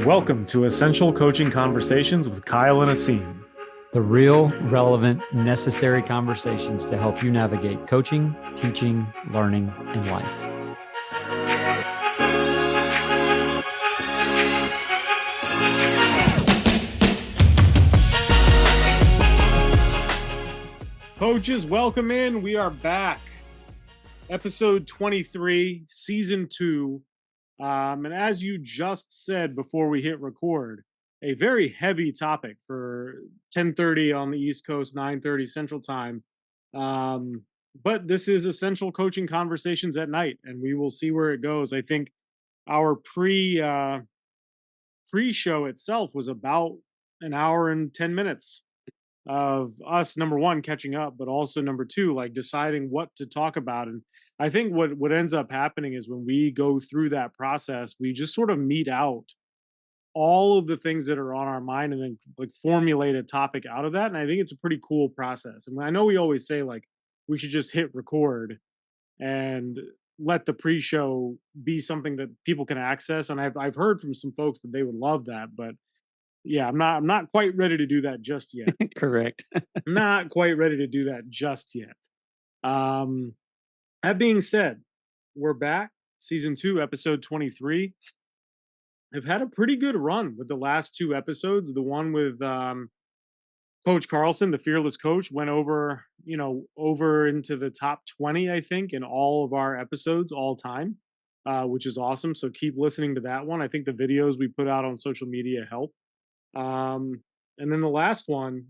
Welcome to Essential Coaching Conversations with Kyle and Asim. The real, relevant, necessary conversations to help you navigate coaching, teaching, learning, and life. Coaches, welcome in. We are back. Episode 23, Season 2. And as you just said before we hit record, a very heavy topic for 10:30 on the East Coast, 9:30 Central Time. But this is Essential Coaching Conversations at Night, and we will see where it goes. I think our pre-show itself was about an hour and 10 minutes of us, number one, catching up, but also number two, like deciding what to talk about. And I think what ends up happening is when we go through that process, we just sort of meet out all of the things that are on our mind and then like formulate a topic out of that. And I think it's a pretty cool process. And I know we always say like we should just hit record and let the pre-show be something that people can access. And I've heard from some folks that they would love that, but yeah, I'm not quite ready to do that just yet. Correct. Not quite ready to do that just yet. Um, that being said, we're back, season 2, episode 23. I've had a pretty good run with the last 2 episodes. The one with Coach Carlson, the fearless coach, went over into the top 20, I think, in all of our episodes all time, which is awesome. So keep listening to that one. I think the videos we put out on social media help. And then the last one,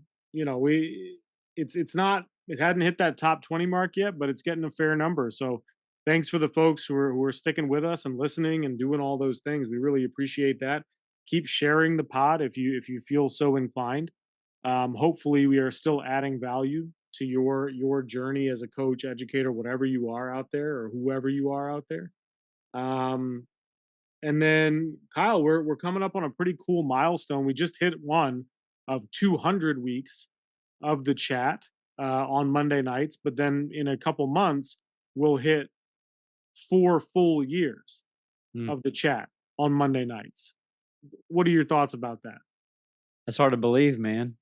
it's not, it hadn't hit that top 20 mark yet, but it's getting a fair number. So thanks for the folks who are sticking with us and listening and doing all those things. We really appreciate that. Keep sharing the pod if you feel so inclined. Hopefully we are still adding value to your journey as a coach, educator, whatever you are out there or whoever you are out there. Um, and then Kyle, we're coming up on a pretty cool milestone. We just hit one of 200 weeks of the chat on Monday nights, but then in a couple months we'll hit 4 full years of the chat on Monday nights. What are your thoughts about that? It's hard to believe, man,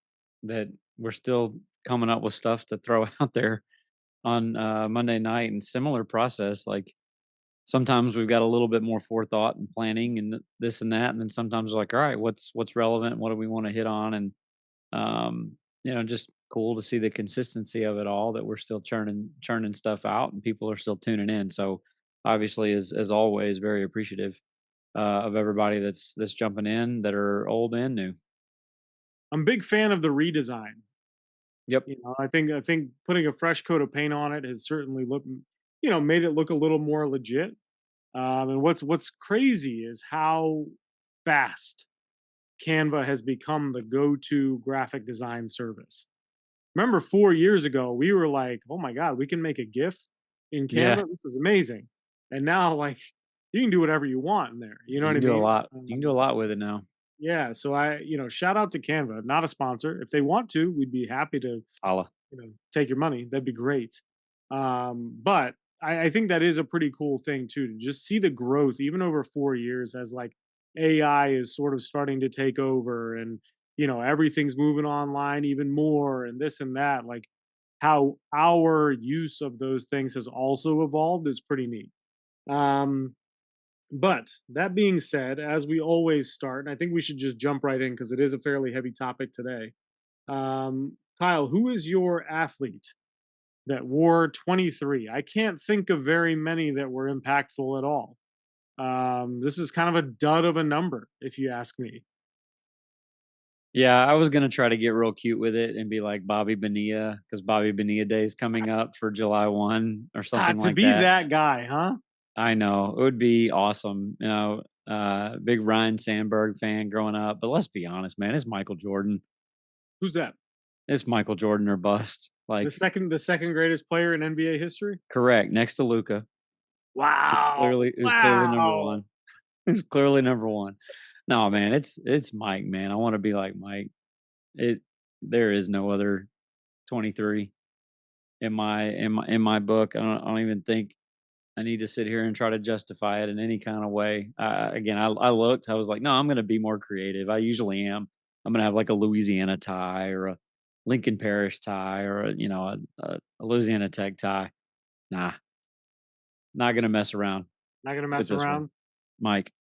that we're still coming up with stuff to throw out there on Monday night, and similar process. Like sometimes we've got a little bit more forethought and planning and this and that, and then sometimes we're like, all right, what's relevant? What do we want to hit on? And just cool to see the consistency of it all, that we're still churning stuff out and people are still tuning in. So obviously, as always, very appreciative of everybody that's jumping in, that are old and new. I'm a big fan of the redesign. Yep. I think putting a fresh coat of paint on it has certainly made it look a little more legit. And what's crazy is how fast Canva has become the go-to graphic design service. Remember 4 years ago, we were like, "Oh my god, we can make a GIF in Canva. Yeah. This is amazing." And now, like, you can do whatever you want in there. You know You what I can do a mean? lot. You can do a lot with it now. Yeah. So shout out to Canva, not a sponsor. If they want to, we'd be happy to, Holla. take your money. That'd be great. But I think that is a pretty cool thing too, to just see the growth even over 4 years as like AI is sort of starting to take over and everything's moving online even more and this and that. Like how our use of those things has also evolved is pretty neat. Um, but that being said, as we always start, and I think we should just jump right in because it is a fairly heavy topic today. Kyle, who is your athlete that wore 23? I can't think of very many that were impactful at all. This is kind of a dud of a number, if you ask me. Yeah, I was gonna try to get real cute with it and be like Bobby Bonilla, because Bobby Bonilla Day is coming up for July 1 or something To like be that. that guy, huh? I know, it would be awesome. Big Ryan Sandberg fan growing up, but let's be honest, man, it's Michael Jordan. Who's that? It's Michael Jordan or bust. Like The second greatest player in NBA history? correct, next to Luka. Wow. It was clearly number one. It was clearly number one. No, man, it's Mike, man. I want to be like Mike. There is no other 23 in my book. I don't even think I need to sit here and try to justify it in any kind of way. Again, I looked, I was like, no, I'm going to be more creative. I usually am. I'm going to have like a Louisiana tie or a Lincoln Parish tie or a Louisiana Tech tie. Nah, not going to mess around Not gonna with mess this one, around. Mike.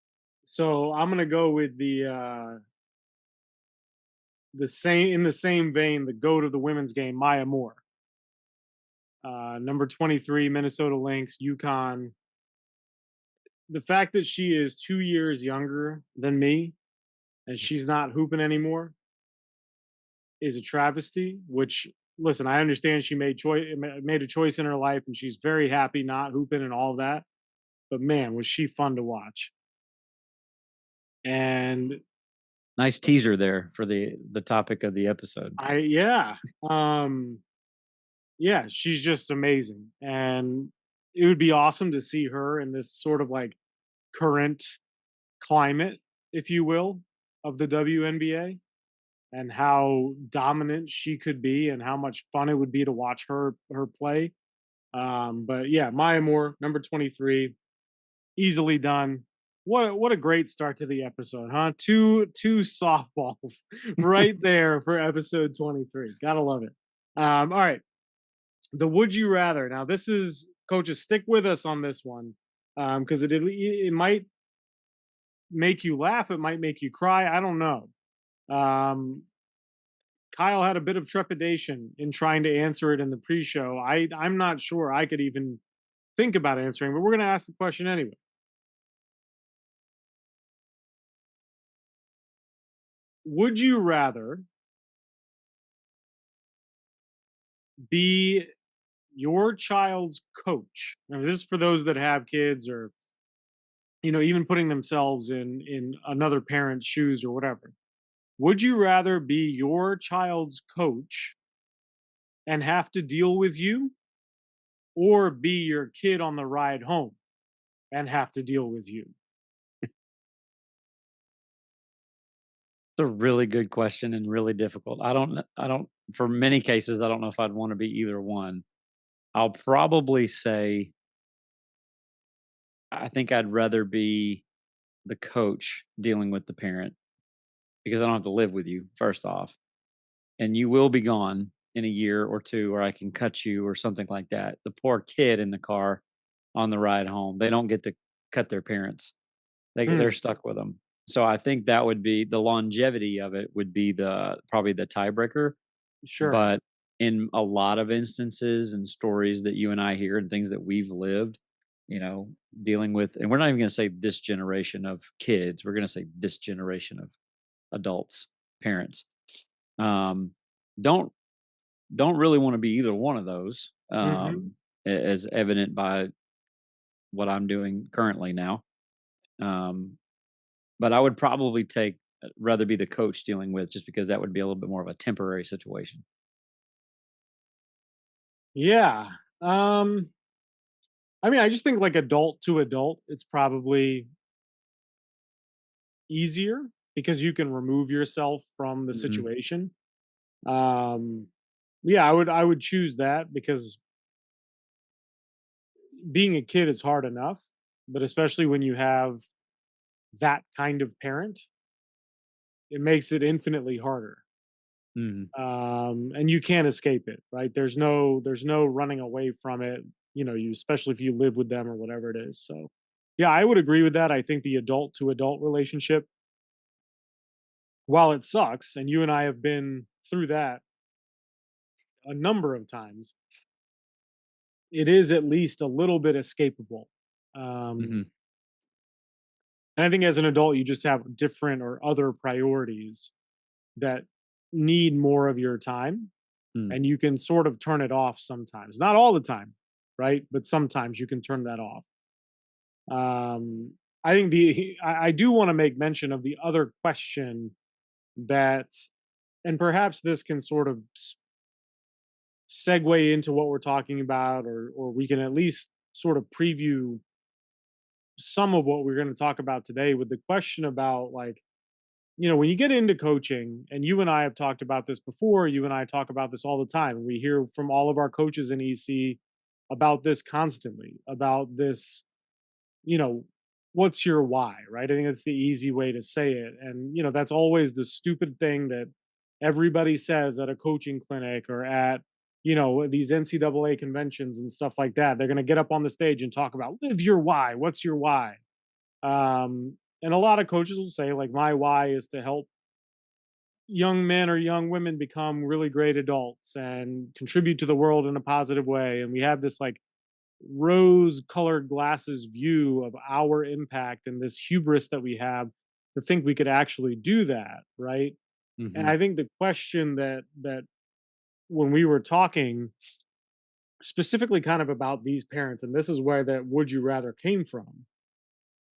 So I'm gonna go with the same in the same vein, the goat of the women's game, Maya Moore. Number 23, Minnesota Lynx, UConn. The fact that she is 2 years younger than me and she's not hooping anymore is a travesty. Which, listen, I understand she made a choice in her life, and she's very happy not hooping and all of that. But man, was she fun to watch! And Nice teaser there for the topic of the episode. yeah, um, yeah, she's just amazing, and it would be awesome to see her in this sort of like current climate, if you will, of the WNBA, and how dominant she could be and how much fun it would be to watch her play. But yeah, Maya Moore, number 23, easily done. What a great start to the episode, huh? Two softballs right there for episode 23. Gotta love it. All right. The would you rather. Now this is, coaches, stick with us on this one. Because it might make you laugh, it might make you cry. I don't know. Um, Kyle had a bit of trepidation in trying to answer it in the pre-show. I'm not sure I could even think about answering, but we're going to ask the question anyway. Would you rather be your child's coach? Now, this is for those that have kids, or even putting themselves in another parent's shoes or whatever. Would you rather be your child's coach and have to deal with you, or be your kid on the ride home and have to deal with you? It's a really good question and really difficult. I don't for many cases I don't know if I'd want to be either one. I'll probably say I think I'd rather be the coach dealing with the parent because I don't have to live with you first off. And you will be gone in a year or two or I can cut you or something like that. The poor kid in the car on the ride home, they don't get to cut their parents. They're Hmm, stuck with them. So I think that would be the longevity of it would be the probably the tiebreaker. sure. But in a lot of instances and stories that you and I hear and things that we've lived, you know, dealing with, and we're not even going to say this generation of kids, we're going to say this generation of adults, parents, um, don't don't really want to be either one of those, Hmm. as evident by what I'm doing currently now. Um, but I would probably take rather be the coach dealing with just because that would be a little bit more of a temporary situation. Yeah. Um, I mean, I just think like adult to adult, it's probably easier because you can remove yourself from the Hmm. situation. Um, yeah, I would choose that because being a kid is hard enough, but especially when you have that kind of parent, it makes it infinitely harder. Hmm. And you can't escape it, right? There's no running away from it. You, especially if you live with them or whatever it is. So yeah, I would agree with that. I think the adult to adult relationship, while it sucks, and you and I have been through that a number of times, it is at least a little bit escapable. Hmm. Um, and I think as an adult, you just have different or other priorities that need more of your time, Mm. and you can sort of turn it off sometimes. Not all the time, right? But sometimes you can turn that off. Um, I think I do want to make mention of the other question that, and perhaps this can sort of segue into what we're talking about, or we can at least sort of preview some of what we're going to talk about today with the question about, like, when you get into coaching, and you and I have talked about this before, you and I talk about this all the time. We hear from all of our coaches in EC about this constantly, about this, you know, what's your why, right? I think that's the easy way to say it. And, that's always the stupid thing that everybody says at a coaching clinic or at, these NCAA conventions and stuff like that. They're going to get up on the stage and talk about live your why. What's your why? And a lot of coaches will say, like, my why is to help young men or young women become really great adults and contribute to the world in a positive way. And we have this like rose colored glasses view of our impact and this hubris that we have to think we could actually do that, right? And Mhm. I think the question that when we were talking specifically kind of about these parents, and this is where that would you rather came from.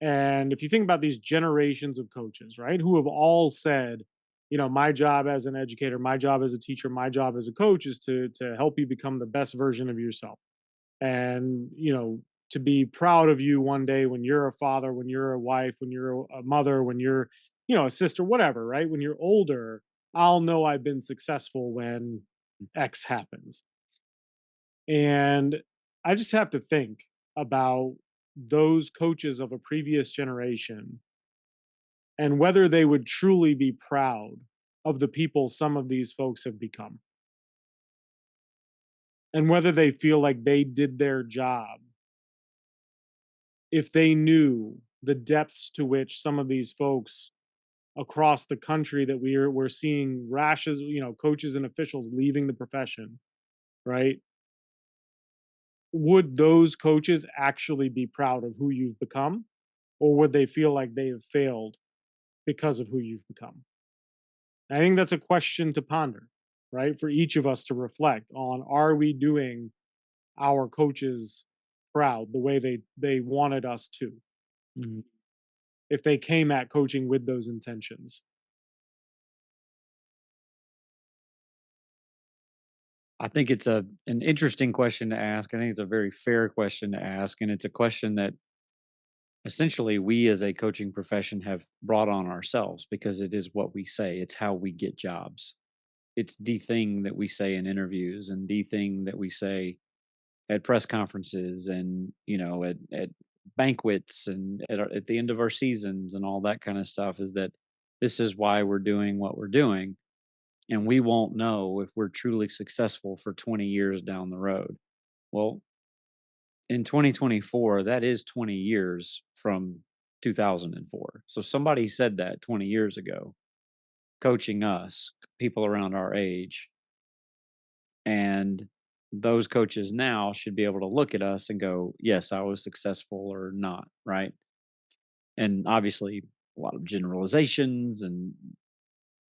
And if you think about these generations of coaches, right, who have all said, my job as an educator, my job as a teacher, my job as a coach is to help you become the best version of yourself. And, to be proud of you one day when you're a father, when you're a wife, when you're a mother, when you're, a sister, whatever, right? When you're older, I'll know I've been successful when X happens. And I just have to think about those coaches of a previous generation and whether they would truly be proud of the people some of these folks have become and whether they feel like they did their job if they knew the depths to which some of these folks across the country that we're seeing rashes, coaches and officials leaving the profession, right? Would those coaches actually be proud of who you've become, or would they feel like they have failed because of who you've become? I think that's a question to ponder, right? For each of us to reflect on: Are we doing our coaches proud the way they wanted us to? Mhm. If they came at coaching with those intentions. I think it's an interesting question to ask. I think it's a very fair question to ask, and it's a question that essentially we as a coaching profession have brought on ourselves because it is what we say. It's how we get jobs. It's the thing that we say in interviews and the thing that we say at press conferences and at banquets and at the end of our seasons and all that kind of stuff is that this is why we're doing what we're doing, and we won't know if we're truly successful for 20 years down the road. Well, in 2024, that is 20 years from 2004. So somebody said that 20 years ago, coaching us, people around our age. And those coaches now should be able to look at us and go, yes, I was successful or not. Right. And obviously, a lot of generalizations and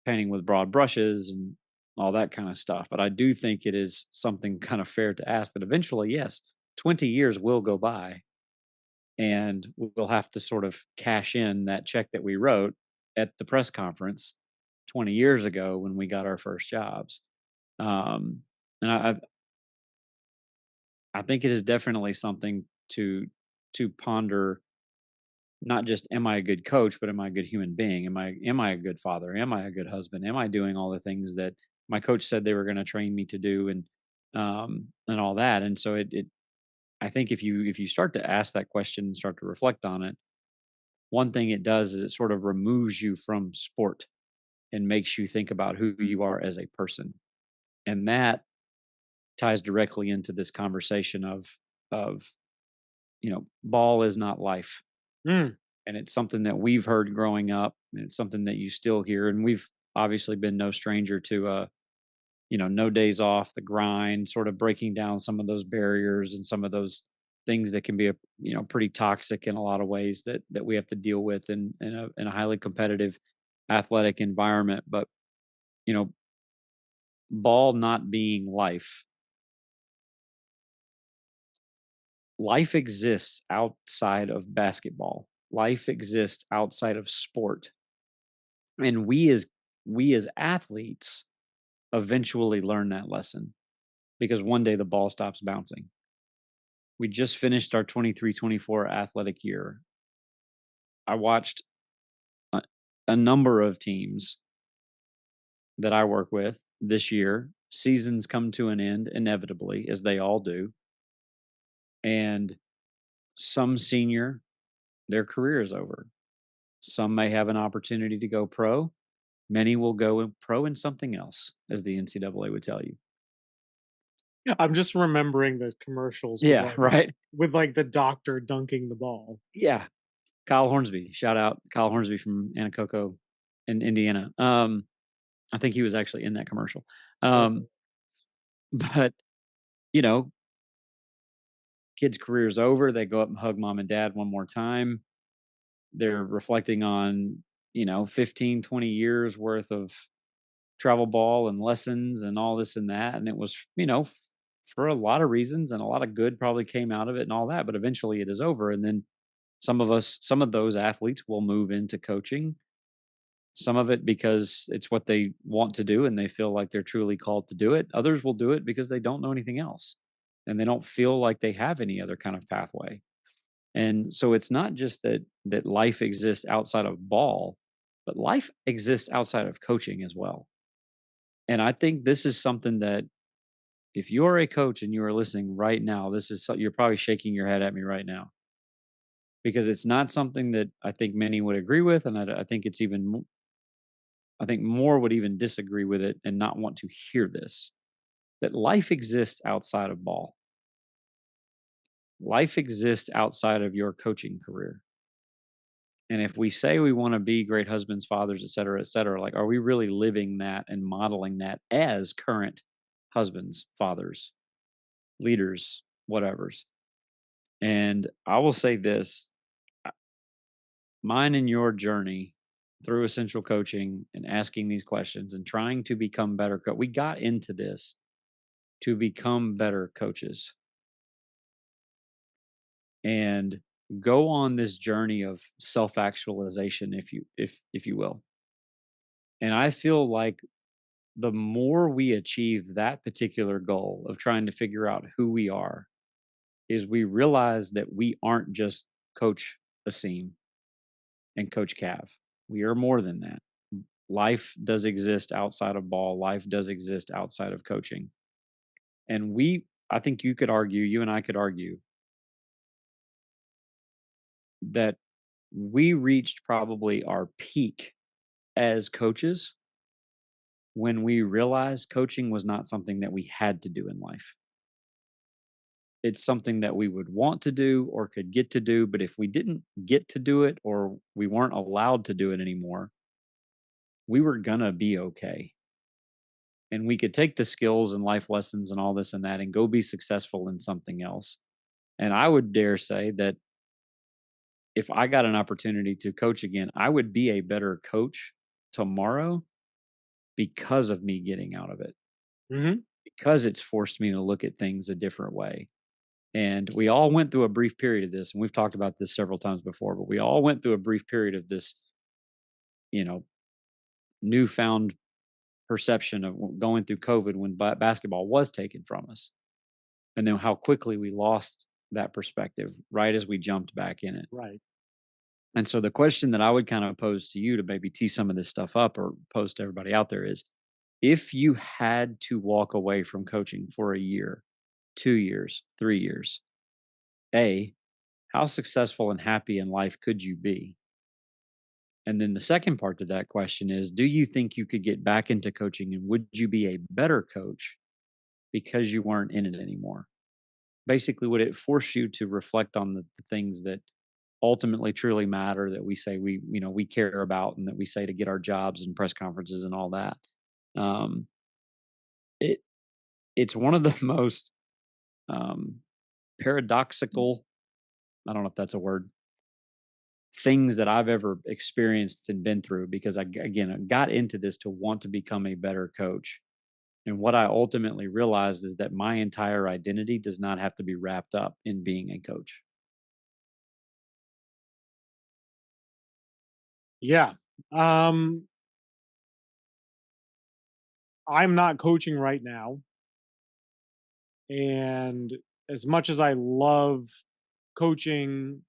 painting with broad brushes and all that kind of stuff. But I do think it is something kind of fair to ask that eventually, yes, 20 years will go by and we'll have to sort of cash in that check that we wrote at the press conference 20 years ago when we got our first jobs. Um, and I think it is definitely something to ponder. Not just am I a good coach, but am I a good human being? Am I a good father? Am I a good husband? Am I doing all the things that my coach said they were going to train me to do and all that? And so it I think if you start to ask that question and start to reflect on it, one thing it does is it sort of removes you from sport and makes you think about who you are as a person. And that ties directly into this conversation of ball is not life. Mm, And it's something that we've heard growing up, and it's something that you still hear. And we've obviously been no stranger to no days off, the grind, sort of breaking down some of those barriers and some of those things that can be pretty toxic in a lot of ways that we have to deal with in a highly competitive athletic environment. But you know, ball not being life. Life exists outside of basketball. Life exists outside of sport. And we as athletes eventually learn that lesson because one day the ball stops bouncing. We just finished our 23-24 athletic year. I watched a, a number of teams that I work with this year. Seasons come to an end inevitably, as they all do. And some senior, their career is over. Some may have an opportunity to go pro. Many will go pro in something else, as the NCAA would tell you. Yeah, I'm just remembering the commercials Yeah, right. with like the doctor dunking the ball. Yeah, Kyle Hornsby. Shout out Kyle Hornsby from Anacoco in Indiana. I think he was actually in that commercial. That's Um, but you know, kid's career's over. They go up and hug mom and dad one more time. They're reflecting on, 15, 20 years worth of travel ball and lessons and all this and that. And it was, for a lot of reasons and a lot of good probably came out of it and all that. But eventually it is over. And then some of those athletes will move into coaching. Some of it because it's what they want to do and they feel like they're truly called to do it. Others will do it because they don't know anything else and they don't feel like they have any other kind of pathway. And so it's not just that life exists outside of ball, but life exists outside of coaching as well. And I think this is something that if you're a coach and you are listening right now, you're probably shaking your head at me right now because it's not something that I think many would agree with, and I think I think more would even disagree with it and not want to hear this. That life exists outside of ball. Life exists outside of your coaching career. And if we say we want to be great husbands, fathers, et cetera, like, are we really living that and modeling that as current husbands, fathers, leaders, whatevers? And I will say this, mine and your journey through essential coaching and asking these questions and trying to become better we got into this to become better coaches and go on this journey of self-actualization, if you will. And I feel like the more we achieve that particular goal of trying to figure out who we are, is we realize that we aren't just Coach Asim and Coach Cav. We are more than that. Life does exist outside of ball, life does exist outside of coaching. And I think you and I could argue that we reached probably our peak as coaches when we realized coaching was not something that we had to do in life. It's something that we would want to do or could get to do, but if we didn't get to do it or we weren't allowed to do it anymore, we were gonna be okay. And we could take the skills and life lessons and all this and that and go be successful in something else. And I would dare say that if I got an opportunity to coach again, I would be a better coach tomorrow because of me getting out of it, Hmm. because it's forced me to look at things a different way. And we all went through a brief period of this, and we've talked about this several times before, but we all went through a brief period of this, you know, newfound perception of going through COVID when basketball was taken from us. And then how quickly we lost that perspective right as we jumped back in it. Right. And so the question that I would kind of pose to you to maybe tee some of this stuff up or pose to everybody out there is if you had to walk away from coaching for a year, 2 years, 3 years, A, how successful and happy in life could you be? And then the second part to that question is do you think you could get back into coaching and would you be a better coach because you weren't in it anymore? Basically, would it force you to reflect on the things that ultimately truly matter that we say we care about and that we say to get our jobs and press conferences and all that? Um, it it's one of the most um, paradoxical. I don't know if that's a word. Things that I've ever experienced and been through because again I got into this to want to become a better coach. And what I ultimately realized is that my entire identity does not have to be wrapped up in being a coach. Yeah. Um, I'm not coaching right now. And as much as I love coaching,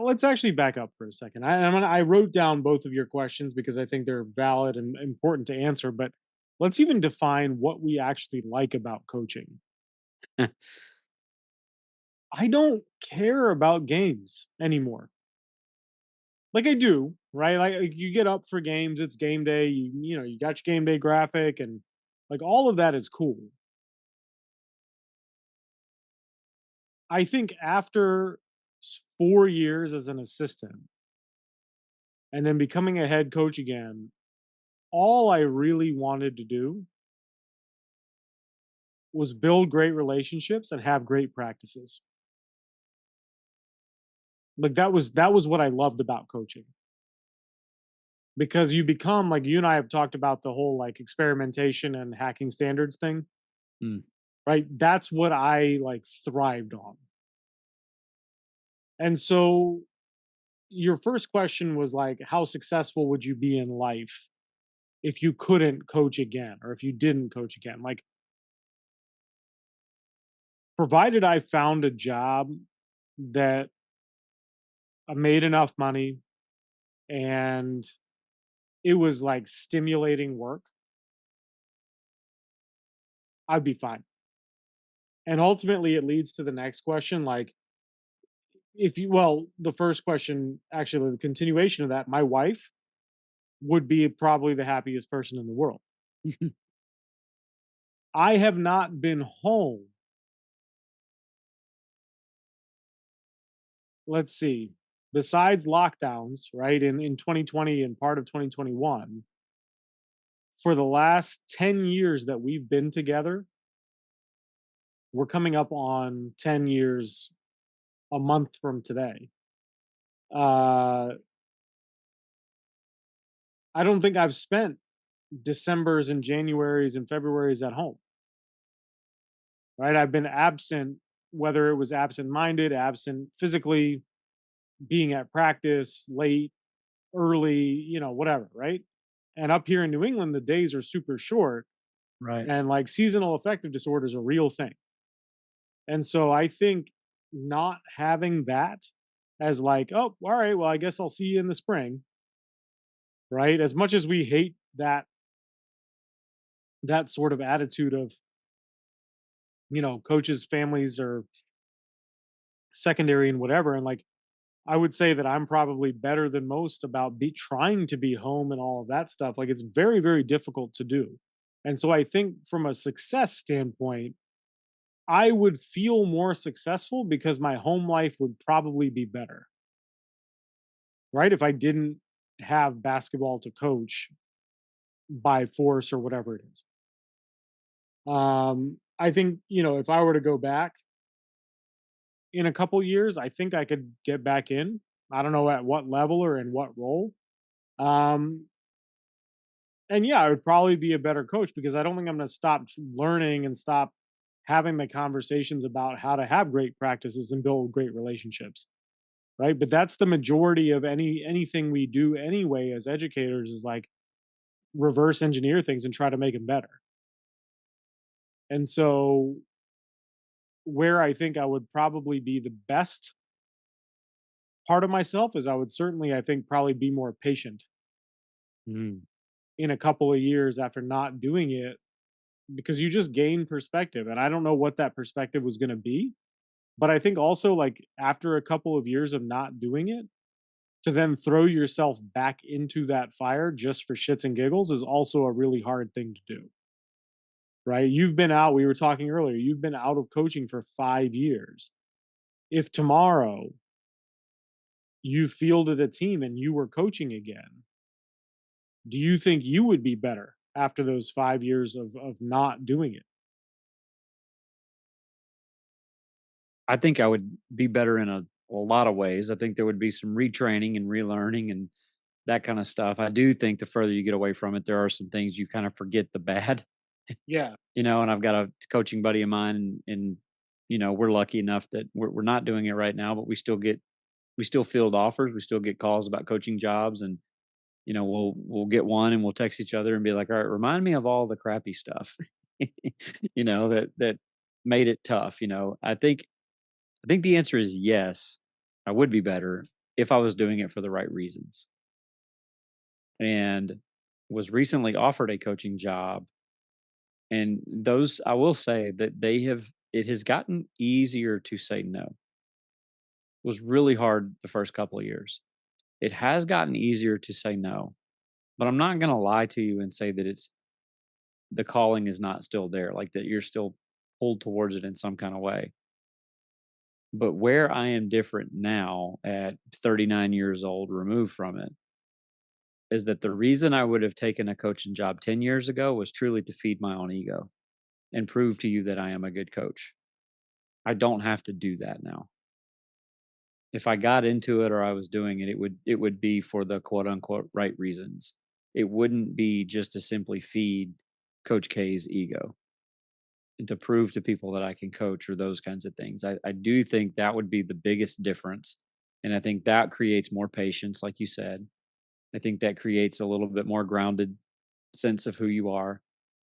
let's actually back up for a second. I wrote down both of your questions because I think they're valid and important to answer. But let's even define what we actually like about coaching. I don't care about games anymore. Like I do, right? Like you get up for games, it's game day, you got your game day graphic and like all of that is cool. I think after 4 years as an assistant and then becoming a head coach again, all I really wanted to do was build great relationships and have great practices. Like that was what I loved about coaching. Because you become like you and I have talked about the whole like experimentation and hacking standards thing, Mm. right? That's what I like thrived on. And so your first question was like how successful would you be in life if you couldn't coach again or if you didn't coach again? Like provided I found a job that made enough money and it was like stimulating work, I'd be fine. And ultimately it leads to the next question like if you well, the first question, actually, the continuation of that, my wife would be probably the happiest person in the world. I have not been home. Let's see. Besides lockdowns, right, in 2020 and part of 2021, for the last 10 years that we've been together, we're coming up on 10 years a month from today. Uh, I don't think I've spent Decembers and Januaries and Februaries at home. Right? I've been absent, whether it was absent minded, absent physically, being at practice late, early, whatever. Right. And up here in New England, the days are super short Right. and like seasonal affective disorder is a real thing. And so I think not having that as like, oh, all right, well, I guess I'll see you in the spring. Right. As much as we hate that sort of attitude of, coaches, families are secondary and whatever. And like, I would say that I'm probably better than most about be trying to be home and all of that stuff. Like it's very, very difficult to do. And so I think from a success standpoint, I would feel more successful because my home life would probably be better, right? If I didn't have basketball to coach by force or whatever it is. I think, if I were to go back in a couple years, I think I could get back in. I don't know at what level or in what role. Um, And yeah, I would probably be a better coach because I don't think I'm going to stop learning and stop having the conversations about how to have great practices and build great relationships, right? But that's the majority of anything we do anyway as educators is like reverse engineer things and try to make them better. And so where I think I would probably be the best part of myself is I would certainly I think probably be more patient Mm. in a couple of years after not doing it because you just gain perspective and I don't know what that perspective was going to be. But I think also, like, after a couple of years of not doing it, to then throw yourself back into that fire just for shits and giggles is also a really hard thing to do, right? You've been out, we were talking earlier, you've been out of coaching for 5 years. If tomorrow you fielded a team and you were coaching again, do you think you would be better after those 5 years of not doing it? I think I would be better in a lot of ways. I think there would be some retraining and relearning and that kind of stuff. I do think the further you get away from it, there are some things you kind of forget the bad, Yeah. and I've got a coaching buddy of mine and we're lucky enough that we're not doing it right now, but we still field offers, we still get calls about coaching jobs and we'll get one and we'll text each other and be like, "All right, remind me of all the crappy stuff." that made it tough. I think the answer is yes. I would be better if I was doing it for the right reasons. And was recently offered a coaching job. And those, I will say that it has gotten easier to say no. was really hard the first couple of years. It has gotten easier to say no, but I'm not going to lie to you and say that it's the calling is not still there, like that you're still pulled towards it in some kind of way. But where I am different now at 39 years old, removed from it, is that the reason I would have taken a coaching job 10 years ago was truly to feed my own ego and prove to you that I am a good coach. I don't have to do that now. If I got into it or I was doing it, it would be for the quote unquote right reasons. It wouldn't be just to simply feed Coach K's ego and to prove to people that I can coach or those kinds of things. I do think that would be the biggest difference. And I think that creates more patience, like you said. I think that creates a little bit more grounded sense of who you are.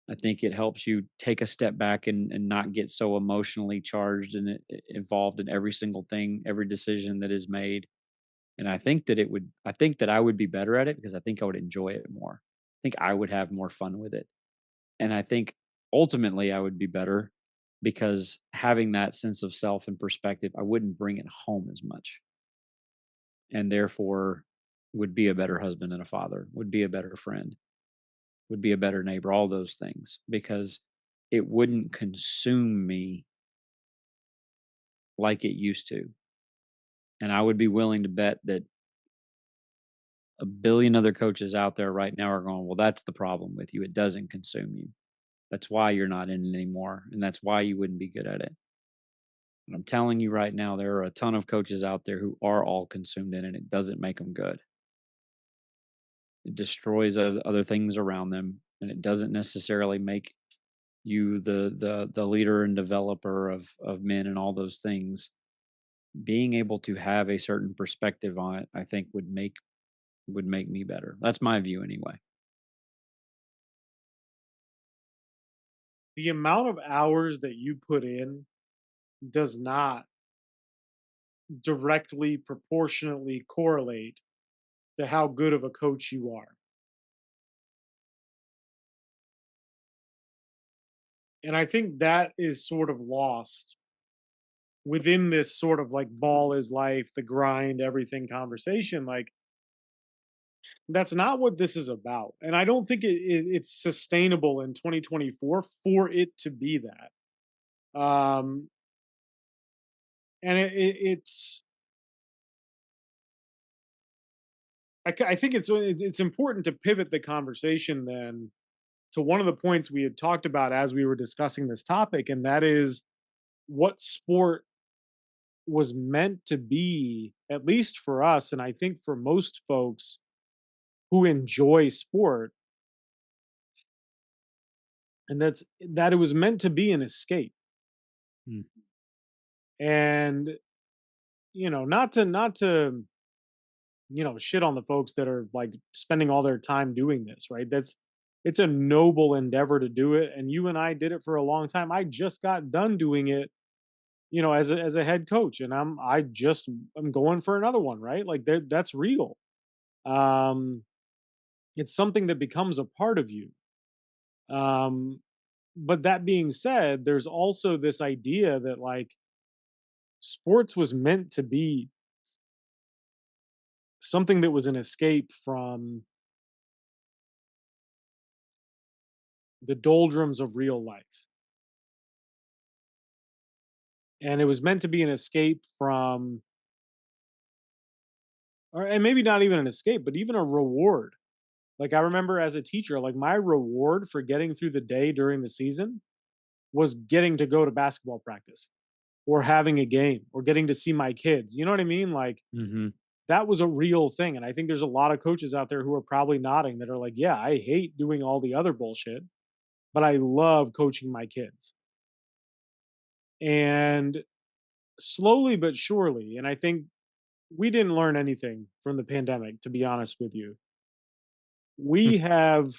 I think it helps you take a step back and not get so emotionally charged and involved in every single thing, every decision that is made. And I think that I would be better at it because I think I would enjoy it more. I think I would have more fun with it. And I think ultimately I would be better because having that sense of self and perspective, I wouldn't bring it home as much and therefore would be a better husband and a father, would be a better friend, would be a better neighbor, all those things because it wouldn't consume me like it used to. And I would be willing to bet that a billion other coaches out there right now are going, well, that's the problem with you. It doesn't consume you. That's why you're not in it anymore. And that's why you wouldn't be good at it. And I'm telling you right now, there are a ton of coaches out there who are all consumed in it. It doesn't make them good. It destroys other things around them, and it doesn't necessarily make you the leader and developer of men and all those things. Being able to have a certain perspective on it, I think would make me better. That's my view anyway. The amount of hours that you put in does not directly proportionately correlate to how good of a coach you are. And I think that is sort of lost within this sort of like ball is life, the grind, everything conversation. Like, that's not what this is about. And I don't think it's sustainable in 2024 for it to be that. And it's, I think it's important to pivot the conversation then to one of the points we had talked about as we were discussing this topic, and that is what sport was meant to be, at least for us, and I think for most folks who enjoy sport, and that it was meant to be an escape. Mm. And not to shit on the folks that are like spending all their time doing this, right? It's a noble endeavor to do it, and you and I did it for a long time. I just got done doing it, as a head coach, and I'm going for another one, right? Like that's real. Um, it's something that becomes a part of you. Um, but that being said, there's also this idea that like sports was meant to be something that was an escape from the doldrums of real life. And it was meant to be an escape from, and maybe not even an escape, but even a reward. Like I remember as a teacher, like my reward for getting through the day during the season was getting to go to basketball practice or having a game or getting to see my kids. You know what I mean? Like Mhm. that was a real thing. And I think there's a lot of coaches out there who are probably nodding that are like, yeah, I hate doing all the other bullshit, but I love coaching my kids. And slowly but surely, and I think we didn't learn anything from the pandemic, to be honest with you. We have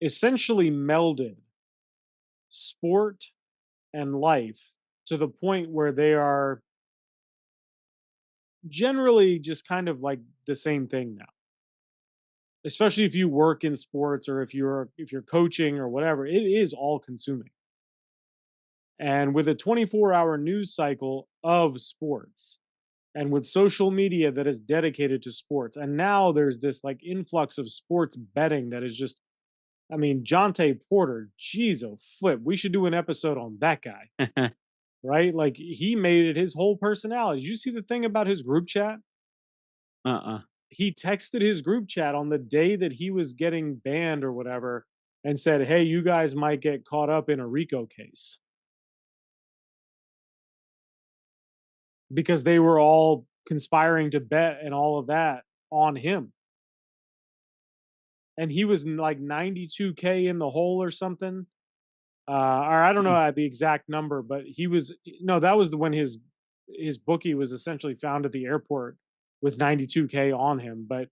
essentially melded sport and life to the point where they are generally just kind of like the same thing now. Especially if you work in sports or if you're coaching or whatever, it is all consuming. And with a 24-hour news cycle of sports, and with social media that is dedicated to sports. And now there's this like influx of sports betting that is just, I mean, Jonte Porter, jeez, oh flip. We should do an episode on that guy, right? Like he made it his whole personality. Did you see the thing about his group chat? Uh-uh. He texted his group chat on the day that he was getting banned or whatever and said, "Hey, you guys might get caught up in a RICO case," because they were all conspiring to bet and all of that on him. And he was like 92K in the hole or something. Or I don't Mm. know the exact number, but he was no, that was the when his bookie was essentially found at the airport with 92K on him, but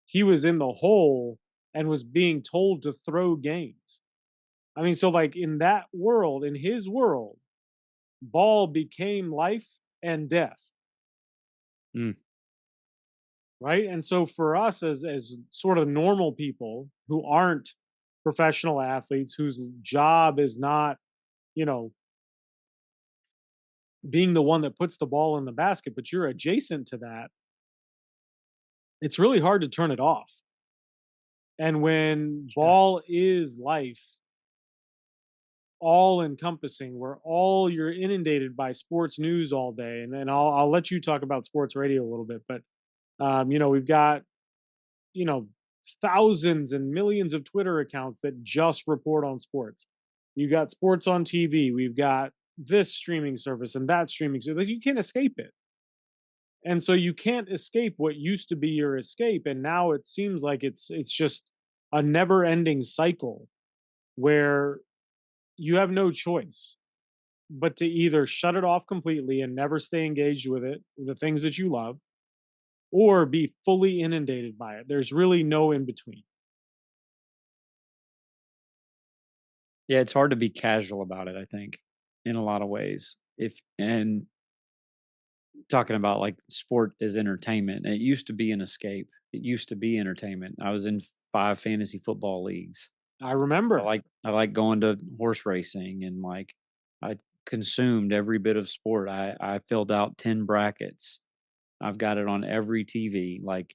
he was in the hole and was being told to throw games. I mean, so like in that world, in his world, ball became life and death, Mm. right? And so for us as sort of normal people who aren't professional athletes, whose job is not, you know, being the one that puts the ball in the basket, but you're adjacent to that, it's really hard to turn it off. And when Yeah. ball is life, all encompassing, where all you're inundated by sports news all day, and then I'll let you talk about sports radio a little bit, but you know, we've got, you know, thousands and millions of Twitter accounts that just report on sports. You got sports on TV. We've got this streaming service and that streaming service. You can't escape it. And so you can't escape what used to be your escape. And now it seems like it's just a never-ending cycle where you have no choice but to either shut it off completely and never stay engaged with it, the things that you love, or be fully inundated by it. There's really no in between. Yeah, it's hard to be casual about it, I think, in a lot of ways. If and talking about like sport as entertainment, it used to be an escape. It used to be entertainment. I was in 5 fantasy football leagues. I I remember. like I like going to horse racing and like I consumed every bit of sport. I filled out 10 brackets. I've got it on every TV. Like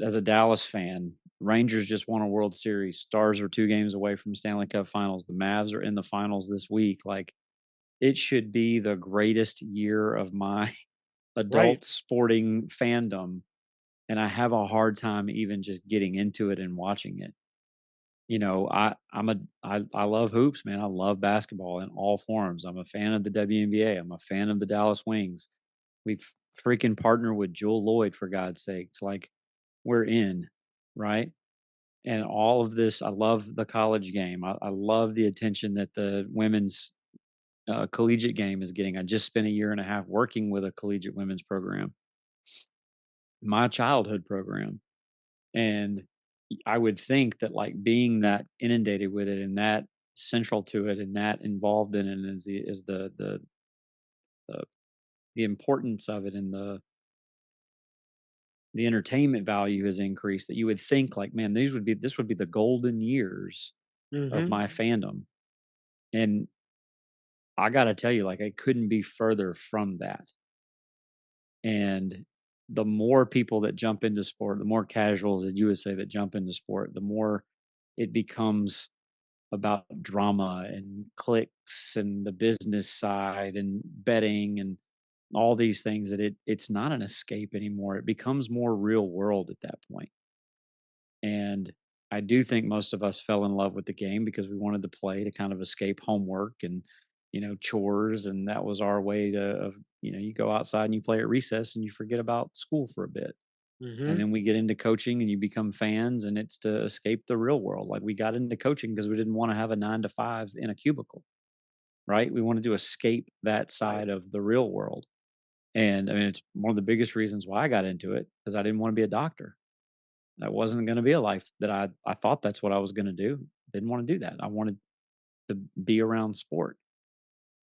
as a Dallas fan, Rangers just won a World Series. Stars are 2 games away from Stanley Cup Finals. The Mavs are in the finals this week. Like it should be the greatest year of my Right. adult sporting fandom, and I have a hard time even just getting into it and watching it. You know, I love hoops, man. I love basketball in all forms. I'm a fan of the WNBA. I'm a fan of the Dallas Wings. We've freaking partnered with Jewel Lloyd for God's sakes. Like we're in, right? And all of this, I love the college game. I love the attention that the women's collegiate game is getting. I just spent a year and a half working with a collegiate women's program, my childhood program. And I would think that like being that inundated with it and that central to it and that involved in it the the importance of it and the entertainment value has increased that you would think like, man, this would be the golden years of Mhm. my fandom. And I gotta tell you, like, I couldn't be further from that. And the more people that jump into sport, the more casuals that you would say that jump into sport, the more it becomes about drama and clicks and the business side and betting and all these things that it's not an escape anymore. It becomes more real world at that point. And I do think most of us fell in love with the game because we wanted to play to kind of escape homework and, you know, chores. And that was our way you know, you go outside and you play at recess and you forget about school for a bit. And Mhm. then we get into coaching and you become fans and it's to escape the real world. Like we got into coaching because we didn't want to have a 9 to 5 in a cubicle, right? We wanted to escape that Right. side of the real world. And I mean, it's one of the biggest reasons why I got into it because I didn't want to be a doctor. That wasn't going to be a life that I thought that's what I was going to do. Didn't want to do that. I wanted to be around sport.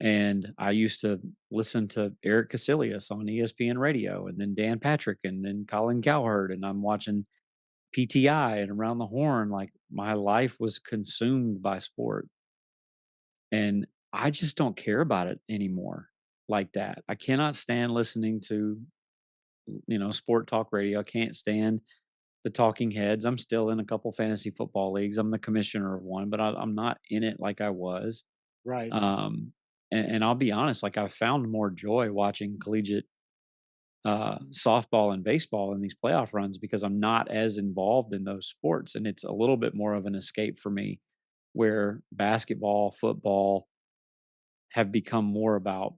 And I used to listen to Eric Casillas on ESPN radio and then Dan Patrick and then Colin Cowherd. And I'm watching PTI and Around the Horn. Like my life was consumed by sport. And I just don't care about it anymore. like that. I cannot stand listening to, sport talk radio. I can't stand the talking heads. I'm still in a couple fantasy football leagues. I'm the commissioner of one, but I'm not in it like I was. Right. Um, and I'll be honest, like I've found more joy watching collegiate softball and baseball in these playoff runs because I'm not as involved in those sports, and it's a little bit more of an escape for me. Where basketball, football have become more about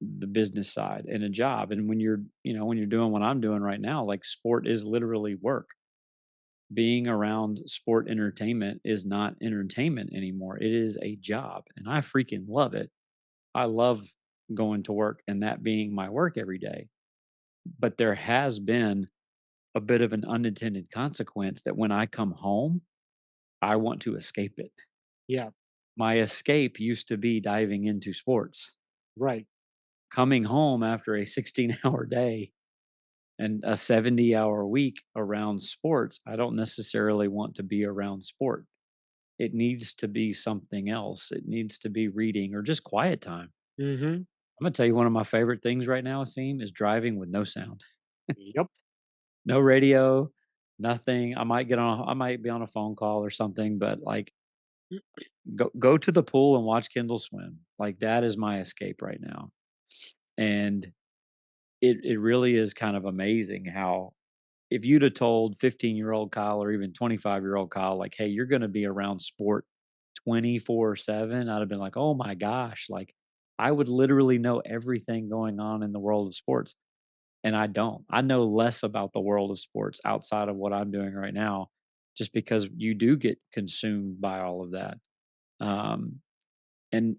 the business side and a job. And when you're doing what I'm doing right now, like sport is literally work. Being around sport entertainment is not entertainment anymore. It is a job, and I freaking love it. I love going to work and that being my work every day. But there has been a bit of an unintended consequence that when I come home, I want to escape it. Yeah. My escape used to be diving into sports. Right. Coming home after a 16-hour day and a 70-hour week around sports, I don't necessarily want to be around sport. It needs to be something else. It needs to be reading or just quiet time. Mhm. I'm gonna tell you one of my favorite things right now, Asim, is driving with no sound. Yep. No radio, nothing. I might be on a phone call or something, but like go to the pool and watch Kendall swim. Like that is my escape right now. And it really is kind of amazing how if you'd have told 15-year-old Kyle or even 25-year-old Kyle, like, hey, you're gonna be around sport 24/7, I'd have been like, oh my gosh, like I would literally know everything going on in the world of sports. And I don't. I know less about the world of sports outside of what I'm doing right now, just because you do get consumed by all of that. Um, and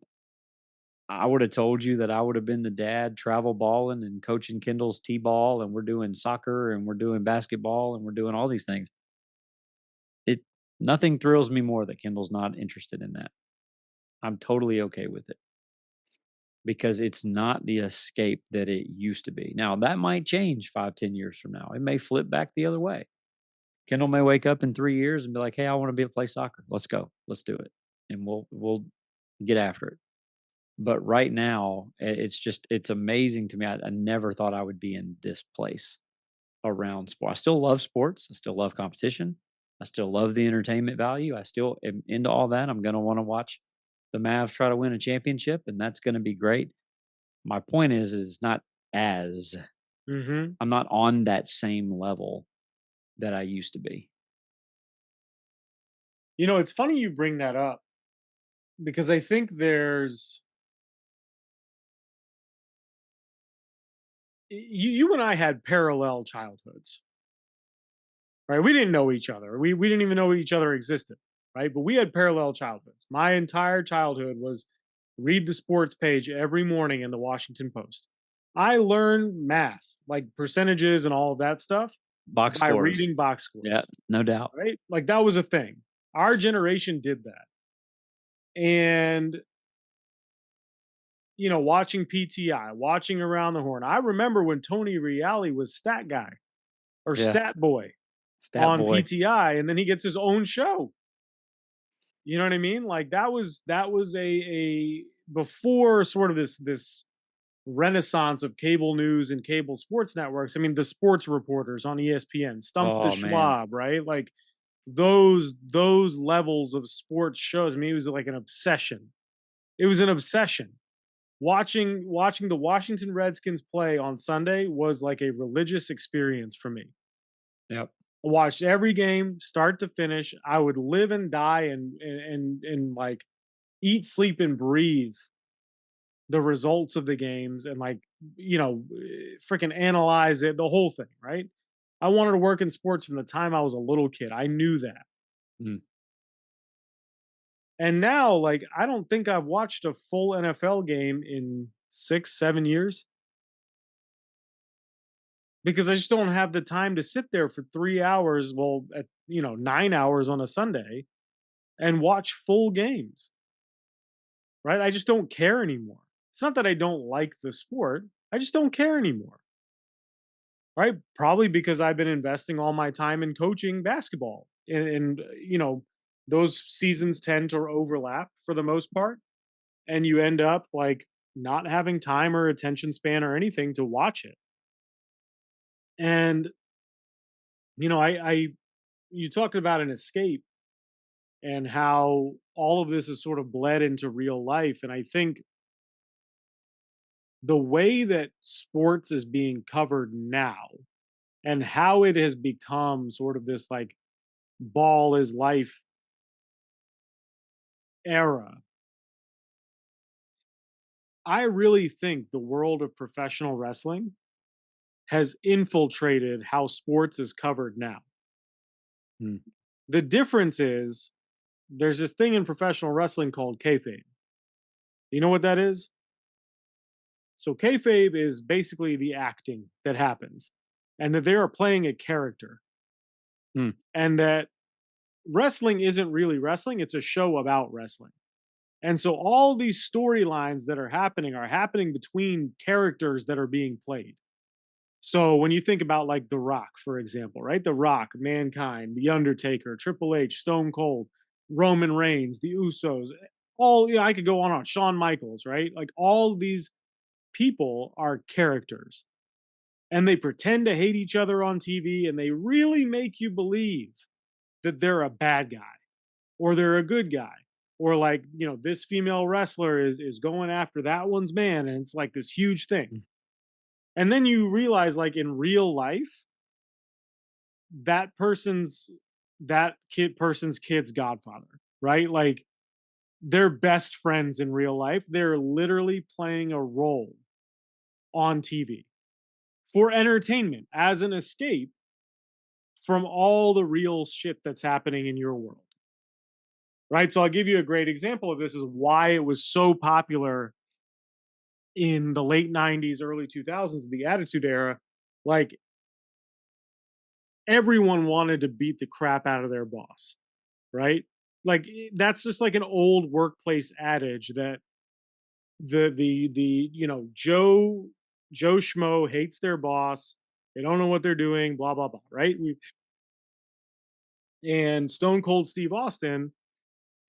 I would have told you that I would have been the dad travel balling and coaching Kendall's T-ball, and we're doing soccer and we're doing basketball and we're doing all these things. It Nothing thrills me more that Kendall's not interested in that. I'm totally okay with it because it's not the escape that it used to be. Now that might change 5, 10 years from now. It may flip back the other way. Kendall may wake up in 3 years and be like, "Hey, I wanna be able to play soccer. Let's go. Let's do it." And we'll get after it. But right now, it's amazing to me. I never thought I would be in this place around sport. I still love sports. I still love competition. I still love the entertainment value. I still am into all that. I'm gonna wanna watch the Mavs try to win a championship, and that's gonna be great. My point is it's not as Mhm. I'm not on that same level that I used to be. It's funny you bring that up because I think you and I had parallel childhoods, right? We didn't know each other. We didn't even know each other existed, right? But we had parallel childhoods. My entire childhood was read the sports page every morning in the Washington Post. I learned math, like percentages and all of that stuff, Box by scores. reading box Yeah, scores, no doubt. right? Like that was a thing. Our generation did that. And watching PTI, watching Around the Horn. I remember when Tony Reale was Stat Guy or Yeah, Stat Boy stat on boy. PTI, and then he gets his own show. You know what I mean? Like that was a before sort of this renaissance of cable news and cable sports networks. I mean, the sports reporters on ESPN, Stump the Oh, man. Schwab, right? Like those levels of sports shows. I mean, it was like an obsession. It was an obsession. Watching the Washington Redskins play on Sunday was like a religious experience for me. Yep. I watched every game start to finish. I would live and die and like eat, sleep, and breathe the results of the games and like freaking analyze it, the whole thing, right? I wanted to work in sports from the time I was a little kid. I knew that. Mm, And now, like, I don't think I've watched a full NFL game in 6, 7 years because I just don't have the time to sit there for 3 hours, well, at 9 hours on a Sunday and watch full games, right? I just don't care anymore. It's not that I don't like the sport, I just don't care anymore, right? Probably because I've been investing all my time in coaching basketball. And those seasons tend to overlap for the most part. And you end up like not having time or attention span or anything to watch it. And I you talked about an escape and how all of this is sort of bled into real life. And I think the way that sports is being covered now and how it has become sort of this like ball is life era, I really think the world of professional wrestling has infiltrated how sports is covered now. Mm. The difference is there's this thing in professional wrestling called kayfabe. You know what that is? So kayfabe is basically the acting that happens, and that they are playing a character, Mm. and that wrestling isn't really wrestling; it's a show about wrestling. And so all these storylines that are happening between characters that are being played. So when you think about like The Rock, for example, right? The Rock, Mankind, The Undertaker, Triple H, Stone Cold, Roman Reigns, the Usos, all I could go on. Shawn Michaels, right? Like all these people are characters and they pretend to hate each other on TV and they really make you believe that they're a bad guy or they're a good guy. Or like, this female wrestler is going after that one's man, and it's like this huge thing. Mm. And then you realize, like in real life, that person's person's kid's godfather, right? Like they're best friends in real life. They're literally playing a role on TV for entertainment as an escape from all the real shit that's happening in your world. Right. So I'll give you a great example of this is why it was so popular in the late 90s, early 2000s, the Attitude Era. Like everyone wanted to beat the crap out of their boss, right? Like that's just like an old workplace adage that Joe Schmo hates their boss. They don't know what they're doing, blah blah blah, right? And Stone Cold Steve Austin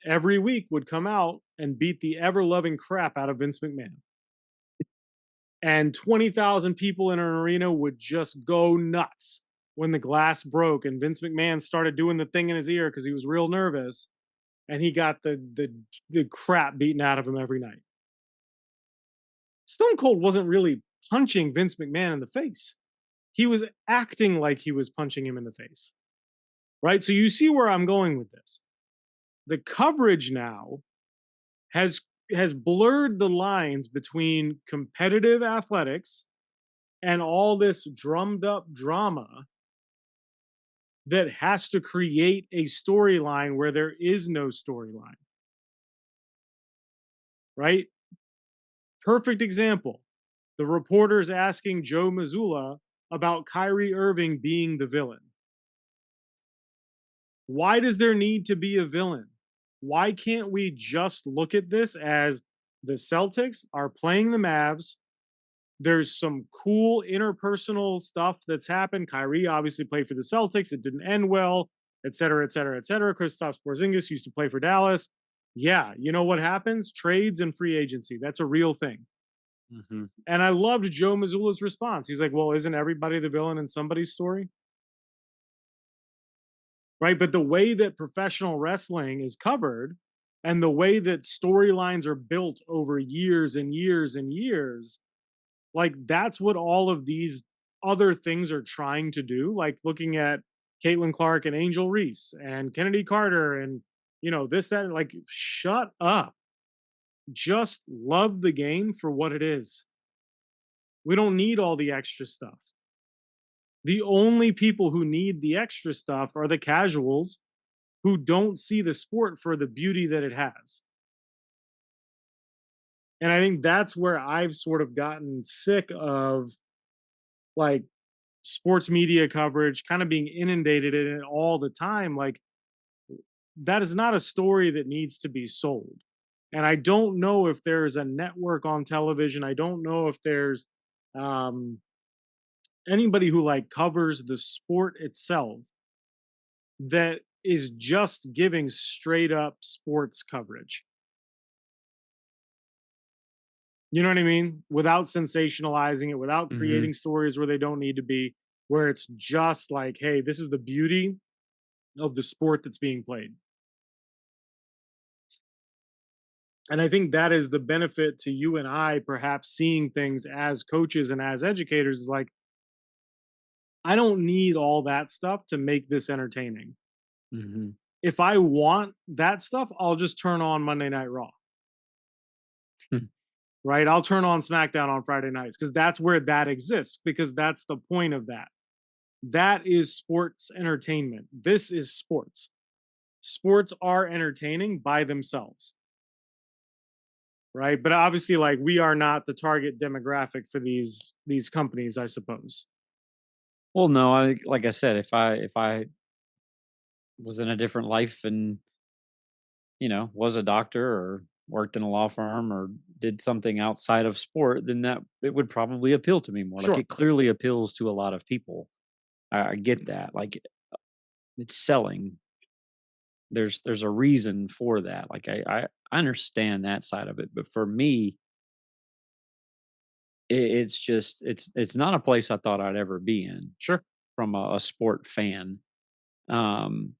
every week would come out and beat the ever loving crap out of Vince McMahon. And 20,000 people in an arena would just go nuts when the glass broke and Vince McMahon started doing the thing in his ear because he was real nervous and he got the crap beaten out of him every night. Stone Cold wasn't really punching Vince McMahon in the face. He was acting like he was punching him in the face. Right? So you see where I'm going with this. The coverage now has has blurred the lines between competitive athletics and all this drummed up drama that has to create a storyline where there is no storyline, right? Perfect example. The reporters asking Joe Mazzulla about Kyrie Irving being the villain. Why does there need to be a villain? Why can't we just look at this as the Celtics are playing the Mavs? There's some cool interpersonal stuff that's happened. Kyrie obviously played for the Celtics. It didn't end well, et cetera, et cetera, et cetera. Kristaps Porzingis used to play for Dallas. Yeah, you know what happens? Trades and free agency. That's a real thing. Mhm. And I loved Joe Mazzulla's response. He's like, well, isn't everybody the villain in somebody's story? Right. But the way that professional wrestling is covered and the way that storylines are built over years and years and years, like that's what all of these other things are trying to do. Like looking at Caitlin Clark and Angel Reese and Kennedy Carter and, this, that, like, shut up. Just love the game for what it is. We don't need all the extra stuff. The only people who need the extra stuff are the casuals who don't see the sport for the beauty that it has. And I think that's where I've sort of gotten sick of like sports media coverage, kind of being inundated in it all the time. Like, that is not a story that needs to be sold. And I don't know if there's a network on television. I don't know if there's um, anybody who like covers the sport itself that is just giving straight up sports coverage. You know what I mean? Without sensationalizing it, without Mhm. creating stories where they don't need to be, where it's just like, hey, this is the beauty of the sport that's being played. And I think that is the benefit to you and I, perhaps seeing things as coaches and as educators, is like, I don't need all that stuff to make this entertaining. Mhm. If I want that stuff, I'll just turn on Monday Night Raw, right? I'll turn on SmackDown on Friday nights because that's where that exists, because that's the point of that. That is sports entertainment. This is sports. Sports are entertaining by themselves, right? But obviously, like, we are not the target demographic for these companies, I suppose. Well, no, I like I said, if I was in a different life and, was a doctor or worked in a law firm or did something outside of sport, then that it would probably appeal to me more. Like Sure, it clearly appeals to a lot of people. I get that. Like it's selling. There's a reason for that. Like I understand that side of it, but for me, it's just it's not a place I thought I'd ever be in sure. from a sport fan. Um,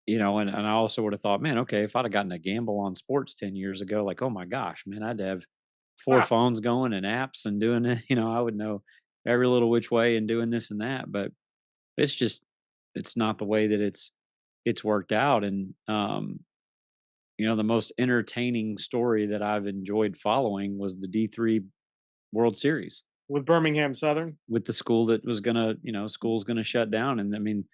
and I also would have thought, man, okay, if I'd have gotten a gamble on sports 10 years ago, like, oh my gosh, man, I'd have four Ah, phones going and apps and doing it. I would know every little which way and doing this and that. But it's just it's not the way that it's worked out. And the most entertaining story that I've enjoyed following was the D3 World Series with Birmingham Southern. with the school that was gonna, school's gonna shut down. And I mean,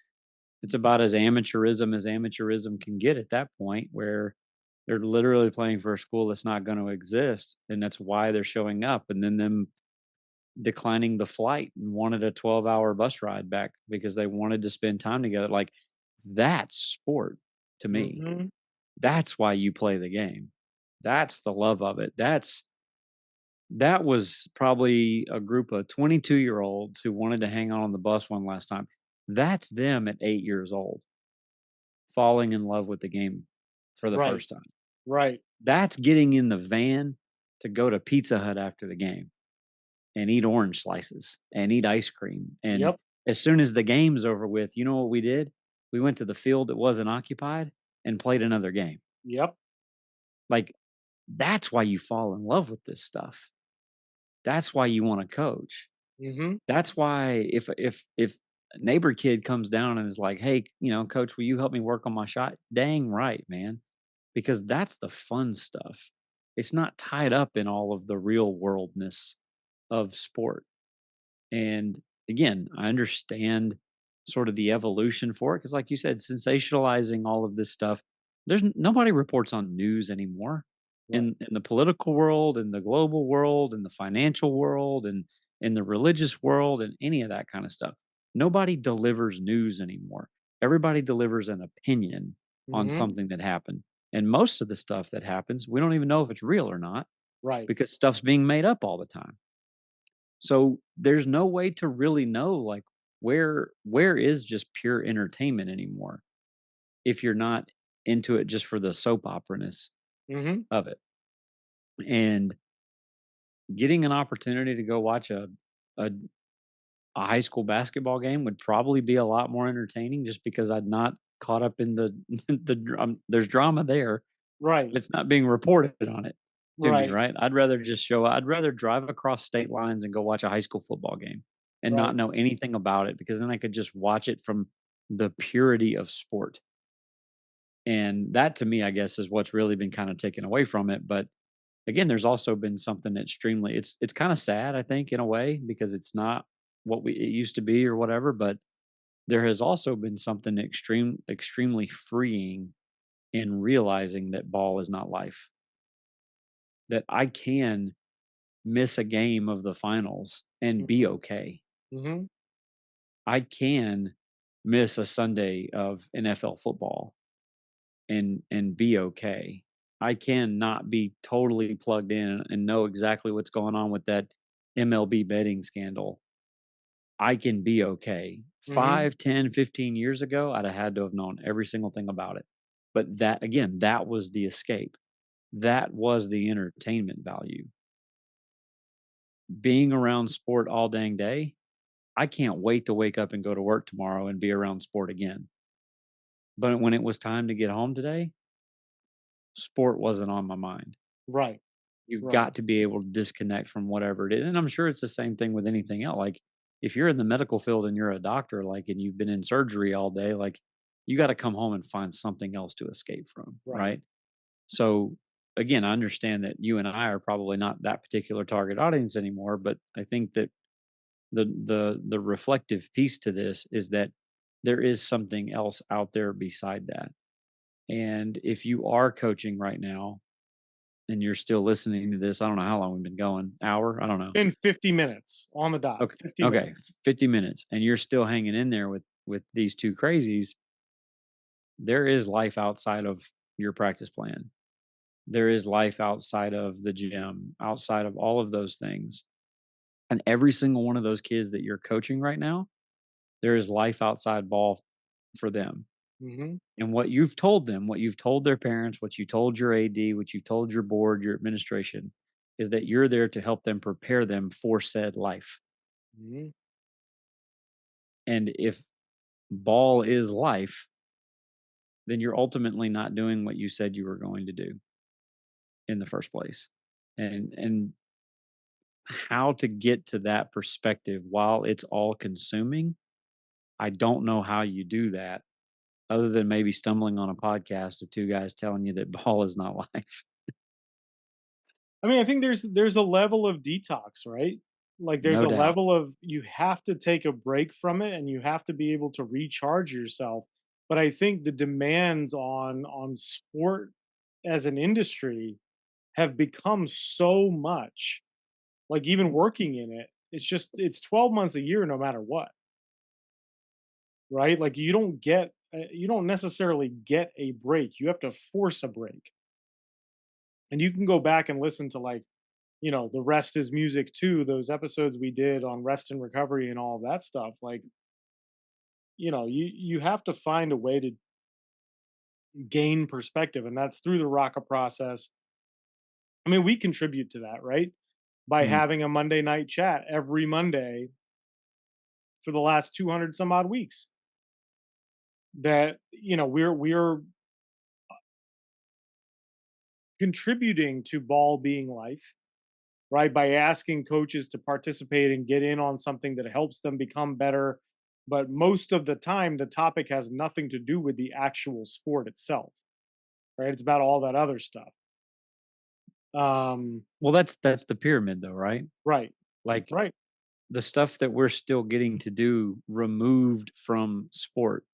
it's about as amateurism can get at that point where they're literally playing for a school that's not going to exist, and that's why they're showing up, and then them declining the flight and wanted a 12-hour bus ride back because they wanted to spend time together. Like, that's sport to me. Mhm. That's why you play the game. That's the love of it. That was probably a group of 22-year-olds who wanted to hang out on the bus one last time. That's them at 8 years old falling in love with the game for the Right, first time. right. That's getting in the van to go to Pizza Hut after the game and eat orange slices and eat ice cream. And Yep, as soon as the game's over with, you know what we did? We went to the field that wasn't occupied and played another game. yep. Like, that's why you fall in love with this stuff. That's why you want to coach. Mhm. That's why if a neighbor kid comes down and is like, "Hey, coach, will you help me work on my shot?" Dang right, man, because that's the fun stuff. It's not tied up in all of the real worldness of sport. And again, I understand sort of the evolution for it because, like you said, sensationalizing all of this stuff. Nobody reports on news anymore Right. in the political world, in the global world, in the financial world, and in the religious world, and any of that kind of stuff. Nobody delivers news anymore. Everybody delivers an opinion on Mhm. something that happened. And most of the stuff that happens, we don't even know if it's real or not Right. because stuff's being made up all the time. So there's no way to really know like where is just pure entertainment anymore if you're not into it just for the soap opera-ness Mhm. of it. And getting an opportunity to go watch a a high school basketball game would probably be a lot more entertaining just because I'd not caught up in the there's drama there, Right. but it's not being reported on it to me, Right. right? I'd rather drive across state lines and go watch a high school football game and not Right. know anything about it because then I could just watch it from the purity of sport. And that to me, I guess, is what's really been kind of taken away from it. But again, there's also been something extremely it's kind of sad, I think, in a way, because it's not what it used to be or whatever, but there has also been something extremely freeing in realizing that ball is not life. That I can miss a game of the finals and be Mhm. okay. Mhm. I can miss a Sunday of NFL football and be okay. I can not be totally plugged in and know exactly what's going on with that MLB betting scandal. I can be okay. Mhm. 5, 10, 15 years ago, I'd have had to have known every single thing about it. But that again, that was the escape. that was the entertainment value. Being around sport all dang day, I can't wait to wake up and go to work tomorrow and be around sport again. But when it was time to get home today, sport wasn't on my mind. Right. You've Right. got to be able to disconnect from whatever it is, and I'm sure it's the same thing with anything else. Like, if you're in the medical field and you're a doctor, like, and you've been in surgery all day, like, you gotta come home and find something else to escape from, Right. right? So, again, I understand that you and I are probably not that particular target audience anymore, but I think that the reflective piece to this is that there is something else out there beside that. And if you are coaching right now and you're still listening to this, I don't know how long we've been going. Hour? I don't know. In 50 minutes on the dot. Okay. 50 minutes. Okay. 50 minutes and you're still hanging in there with these two crazies. There is life outside of your practice plan. There is life outside of the gym, outside of all of those things. And every single one of those kids that you're coaching right now, there is life outside ball for them. Mhm. And what you've told them, what you've told their parents, what you told your AD, what you told your board, your administration, is that you're there to help them prepare them for said life. Mhm. And if ball is life, then you're ultimately not doing what you said you were going to do in the first place. And how to get to that perspective while it's all consuming, I don't know how you do that other than maybe stumbling on a podcast of two guys telling you that ball is not life. I mean, I think there's a level of detox, right? Like there's No a doubt. level of you have to take a break from it and you have to be able to recharge yourself. But I think the demands on sport as an industry have become so much. Like even working in it, it's 12 months a year no matter what, right? Like you don't necessarily get a break. You have to force a break. And you can go back and listen to like the rest is music too. Those episodes we did on rest and recovery and all of that stuff. Like, you have to find a way to gain perspective, and that's through the Raka process. I mean, we contribute to that, right? By Mhm. having a Monday night chat every Monday for the last 200 some odd weeks. That we're contributing to ball being life, right? By asking coaches to participate and get in on something that helps them become better. But most of the time, the topic has nothing to do with the actual sport itself, right? It's about all that other stuff. Um, Well, that's the pyramid though, right? right, Like right, the stuff that we're still getting to do removed from sport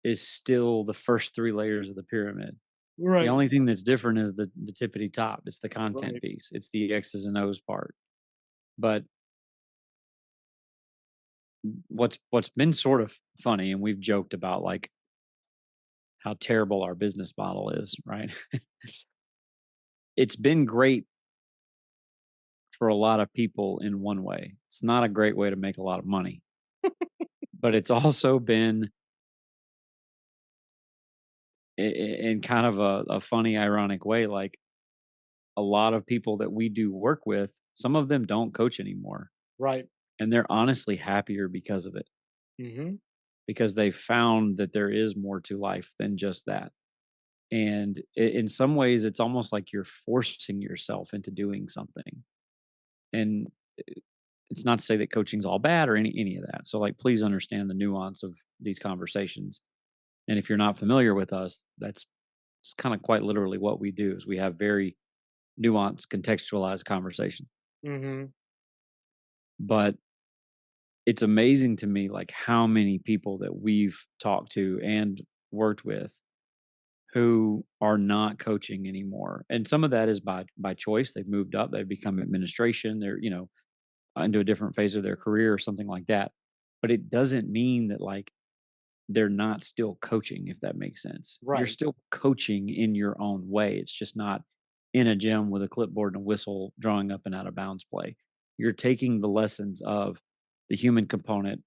is still the first 3 layers of the pyramid. The right, only thing that's different is the tippity top. It's the content right. piece. It's the X's and O's part. But what's been sort of funny, and we've joked about like how terrible our business model is, right? It's been great for a lot of people in one way. It's not a great way to make a lot of money, but it's also been in kind of a funny, ironic way. Like a lot of people that we do work with, some of them don't coach anymore, Right. and they're honestly happier because of it, Hmm. because they found that there is more to life than just that. And in some ways, it's almost like you're forcing yourself into doing something. And it's not to say that coaching's all bad or any of that. So like please understand the nuance of these conversations. And if you're not familiar with us, that's it's kind of quite literally what we do is we have very nuanced, contextualized conversations. Hmm. But it's amazing to me like how many people that we've talked to and worked with who are not coaching anymore. And some of that is by choice. They've moved up, they've become administration, they're, into a different phase of their career or something like that. But it doesn't mean that like they're not still coaching, if that makes sense. You're Right. still coaching in your own way. It's just not in a gym with a clipboard and a whistle drawing up and out of bounds play. You're taking the lessons of the human component,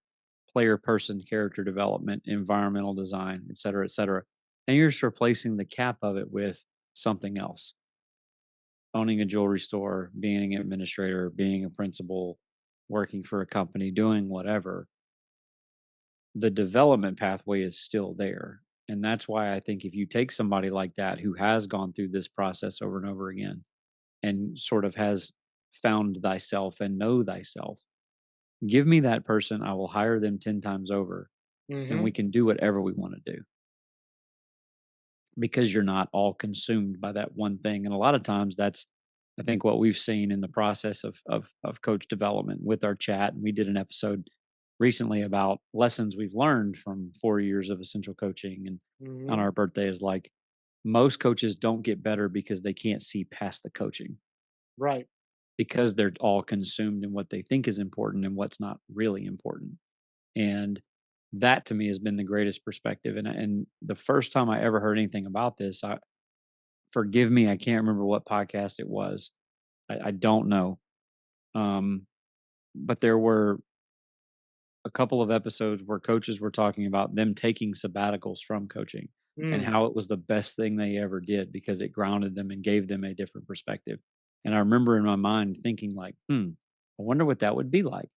player person character development, environmental design, et cetera, and you're just replacing the cap of it with something else. Owning a jewelry store, being an administrator, being a principal, working for a company, doing whatever, the development pathway is still there. And that's why I think if you take somebody like that who has gone through this process over and over again and sort of has found thyself and know thyself, give me that person. I will hire them 10 times over and Hmm. we can do whatever we want to do because you're not all consumed by that one thing. And a lot of times that's, I think, what we've seen in the process of coach development with our chat. And we did an episode recently about lessons we've learned from 4 years of essential coaching. And on Hmm. our birthday is like most coaches don't get better because they can't see past the coaching Right. because they're all consumed in what they think is important and what's not really important. And that to me has been the greatest perspective. And the first time I ever heard anything about this, forgive me, I can't remember what podcast it was. I don't know. Um, but there were a couple of episodes where coaches were talking about them taking sabbaticals from coaching and Mm. how it was the best thing they ever did because it grounded them and gave them a different perspective. And I remember in my mind thinking like, I wonder what that would be like.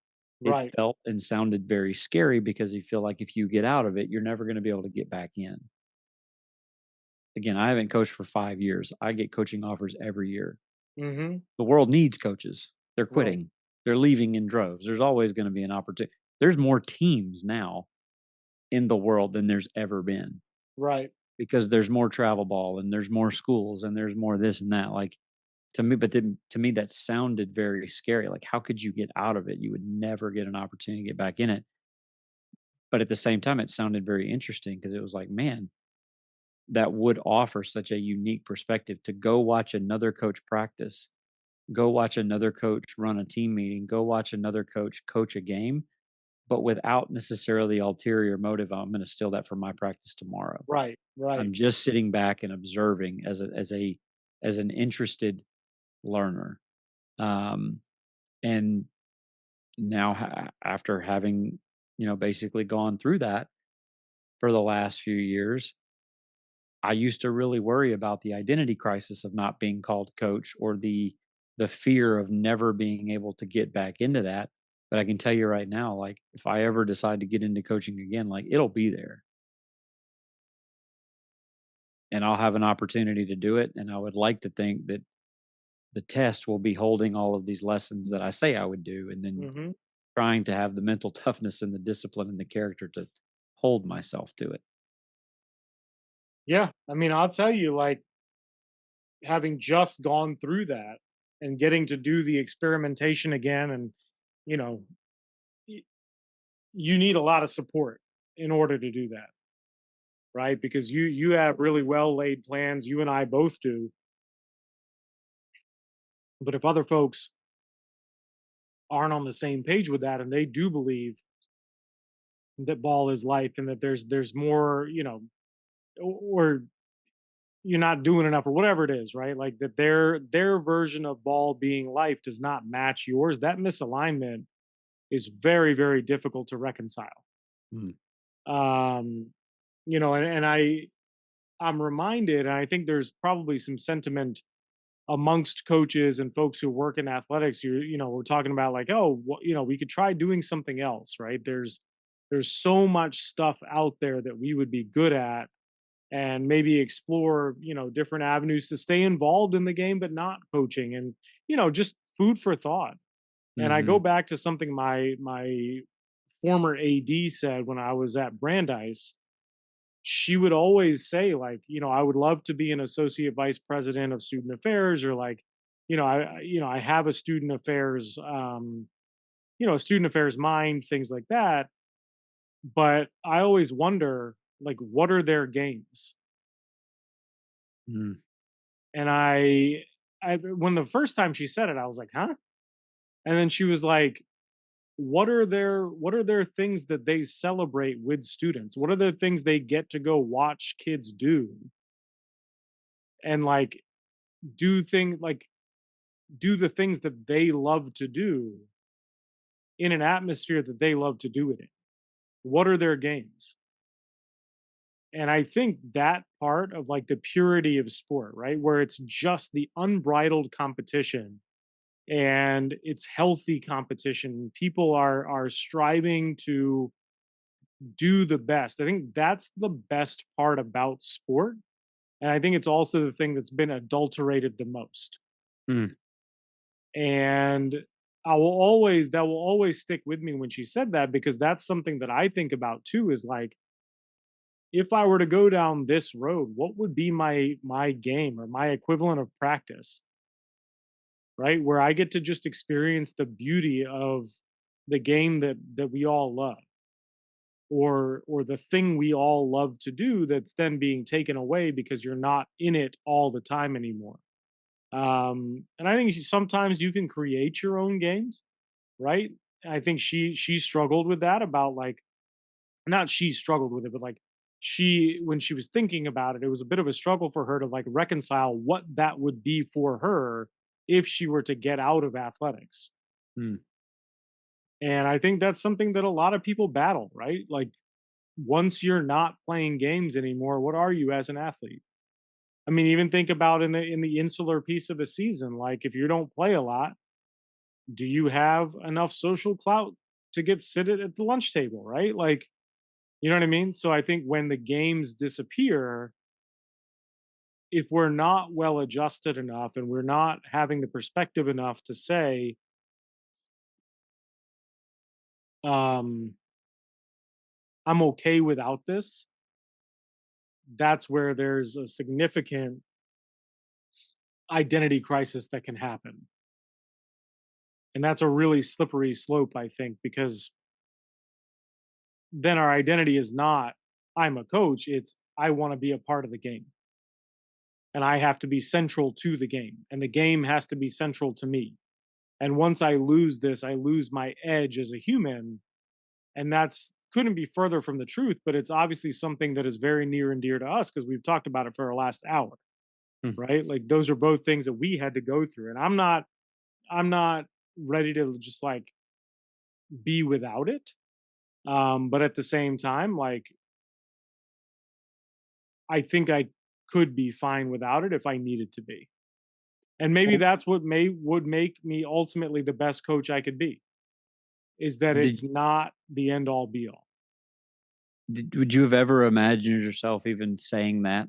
It Right. felt and sounded very scary because you feel like if you get out of it, you're never going to be able to get back in. Again, I haven't coached for 5 years. I get coaching offers every year. Hmm. The world needs coaches. They're Right. quitting. They're leaving in droves. There's always going to be an opportunity. There's more teams now in the world than there's ever been Right. because there's more travel ball and there's more schools and there's more this and that. Like to me, but then to me, that sounded very scary. Like, how could you get out of it? You would never get an opportunity to get back in it. But at the same time, it sounded very interesting because it was like, man, that would offer such a unique perspective to go watch another coach practice, go watch another coach run a team meeting, go watch another coach coach a game, but without necessarily ulterior motive. I'm going to steal that from my practice tomorrow. Right. Right. I'm just sitting back and observing as an interested learner. Um, and now after having basically gone through that for the last few years, I used to really worry about the identity crisis of not being called coach or the fear of never being able to get back into that. But I can tell you right now, like if I ever decide to get into coaching again, like it'll be there and I'll have an opportunity to do it. And I would like to think that the test will be holding all of these lessons that I say I would do and then Hmm. trying to have the mental toughness and the discipline and the character to hold myself to it. Yeah. I mean, I'll tell you, like, having just gone through that and getting to do the experimentation again, and, you know, y- you need a lot of support in order to do that, right? Because you have really well laid plans. You and I both do. But if other folks aren't on the same page with that and they do believe that ball is life and that there's more, or you're not doing enough or whatever it is, right? Like that their version of ball being life does not match yours. That misalignment is very, very difficult to reconcile. Mm. Um, and I'm reminded, and I think there's probably some sentiment amongst coaches and folks who work in athletics. We're talking about like, oh, we could try doing something else, right? There's so much stuff out there that we would be good at, and maybe explore, different avenues to stay involved in the game, but not coaching, and just food for thought. And I go Mhm. back to something my former AD said when I was at Brandeis. She would always say, like, I would love to be an associate vice president of student affairs, or like, I have a student affairs, student affairs mind, things like that. But I always wonder, like, what are their games? Mm. And when the first time she said it, I was like, huh? And then she was like, what are their things that they celebrate with students? What are the things they get to go watch kids do? And like do the things that they love to do in an atmosphere that they love to do it in. What are their games? And I think that part of like the purity of sport, right? Where it's just the unbridled competition and it's healthy competition. People are striving to do the best. I think that's the best part about sport. And I think it's also the thing that's been adulterated the most. Mm, And I will always that will always stick with me when she said that, because that's something that I think about too, is like, if I were to go down this road, what would be my game or my equivalent of practice, right? Where I get to just experience the beauty of the game that we all love, or the thing we all love to do that's then being taken away because you're not in it all the time anymore. And I think sometimes you can create your own games, right? I think she struggled with that, about like, not she struggled with it, but like, she, when she was thinking about it, it was a bit of a struggle for her to like reconcile what that would be for her if she were to get out of athletics. mm. And I think that's something that a lot of people battle, right? Like, once you're not playing games anymore, what are you as an athlete? I mean, even think about in the insular piece of a season, like if you don't play a lot, do you have enough social clout to get seated at the lunch table, right? Like, you know what I mean? So I think when the games disappear, if we're not well adjusted enough and we're not having the perspective enough to say, um, I'm okay without this, that's where there's a significant identity crisis that can happen. And that's a really slippery slope, I think, because then our identity is not, I'm a coach, it's, I want to be a part of the game. And I have to be central to the game. And the game has to be central to me. And once I lose this, I lose my edge as a human. And that's couldn't be further from the truth, but it's obviously something that is very near and dear to us because we've talked about it for our last hour, Mm. right? Like those are both things that we had to go through. And I'm not ready to just like be without it. But at the same time, like, I think I could be fine without it if I needed to be. And maybe Well, that's what may would make me ultimately the best coach I could be, is that it's did not the end all be all. would you have ever imagined yourself even saying that?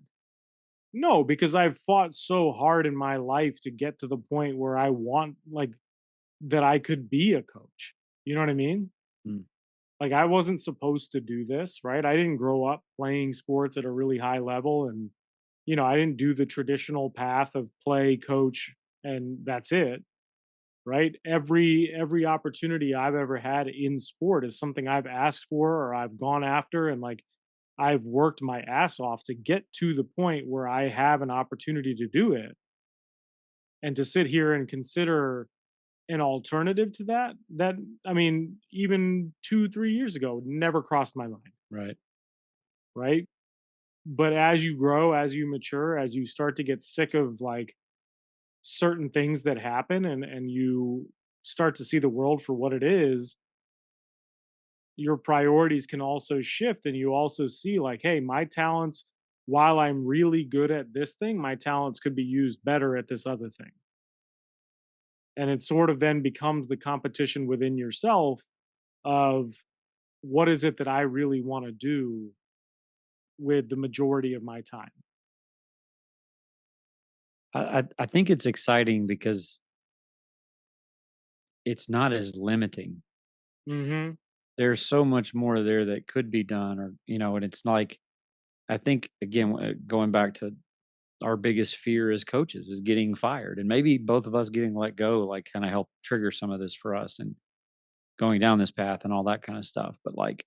No, because I've fought so hard in my life to get to the point where I want, like, that I could be a coach. You know what I mean? Mm, Like, I wasn't supposed to do this, right? I didn't grow up playing sports at a really high level, and I didn't do the traditional path of play, coach, and that's it, right? Every opportunity I've ever had in sport is something I've asked for or I've gone after, and like, I've worked my ass off to get to the point where I have an opportunity to do it. And to sit here and consider an alternative to that, that, I mean, even 2 3 years ago never crossed my mind, right. right? But as you grow, as you mature, as you start to get sick of like certain things that happen, and you start to see the world for what it is, your priorities can also shift, and you also see like, hey, my talents, while I'm really good at this thing, my talents could be used better at this other thing. And it sort of then becomes the competition within yourself of, what is it that I really want to do with the majority of my time. I think it's exciting because it's not as limiting. Mhm. There's so much more there that could be done, or and it's like, I think again, going back to our biggest fear as coaches is getting fired, and maybe both of us getting let go, like kind of help trigger some of this for us and going down this path and all that kind of stuff. But like,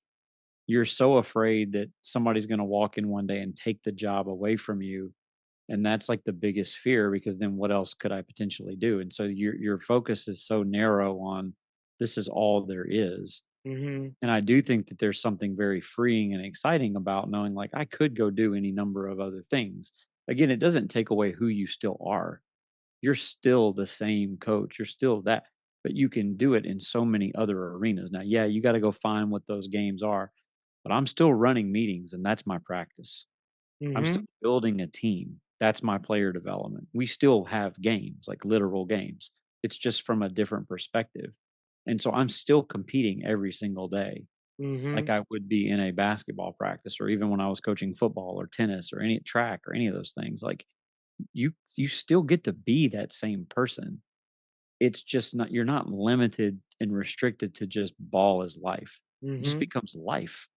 you're so afraid that somebody's going to walk in one day and take the job away from you, and that's like the biggest fear, because then what else could I potentially do? And so your focus is so narrow on, this is all there is. Mhm. And I do think that there's something very freeing and exciting about knowing, like, I could go do any number of other things. Again, it doesn't take away who you still are. You're still the same coach. You're still that, but you can do it in so many other arenas. Now, yeah, you got to go find what those games are. but I'm still running meetings and that's my practice. I'm still Mhm. building a team. That's my player development. We still have games, like literal games. It's just from a different perspective. And so I'm still competing every single day, like Mhm. I would be in a basketball practice or even when I was coaching football or tennis or any track or any of those things. Like you still get to be that same person. It's just not you're not limited and restricted to just ball as life. It just Mhm. becomes life.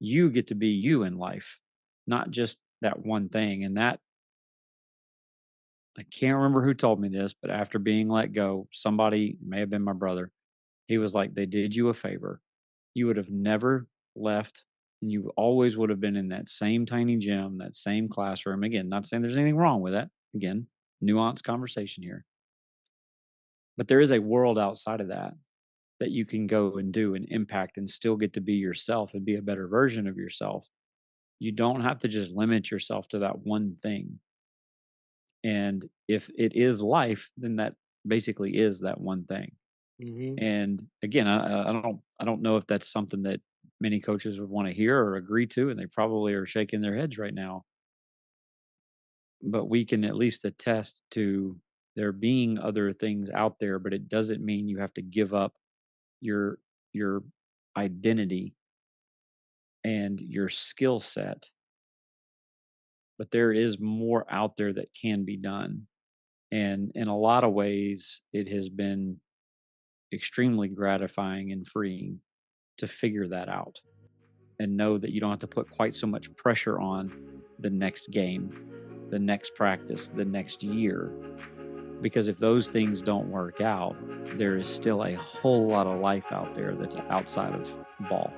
You get to be you in life, not just that one thing. And that I can't remember who told me this, but after being let go, somebody may have been my brother. He was like, they did you a favor. You would have never left and you always would have been in that same tiny gym, that same classroom. Again, not saying there's anything wrong with that. Again, nuanced conversation here. But there is a world outside of that that you can go and do and impact and still get to be yourself and be a better version of yourself. You don't have to just limit yourself to that one thing. And if it is life, then that basically is that one thing. Mhm. And again, I don't know if that's something that many coaches would want to hear or agree to, and they probably are shaking their heads right now. But we can at least attest to there being other things out there, but it doesn't mean you have to give up your your identity and your skill set. But there is more out there that can be done. And in a lot of ways, it has been extremely gratifying and freeing to figure that out and know that you don't have to put quite so much pressure on the next game, the next practice, the next year. Because if those things don't work out, there is still a whole lot of life out there that's outside of ball.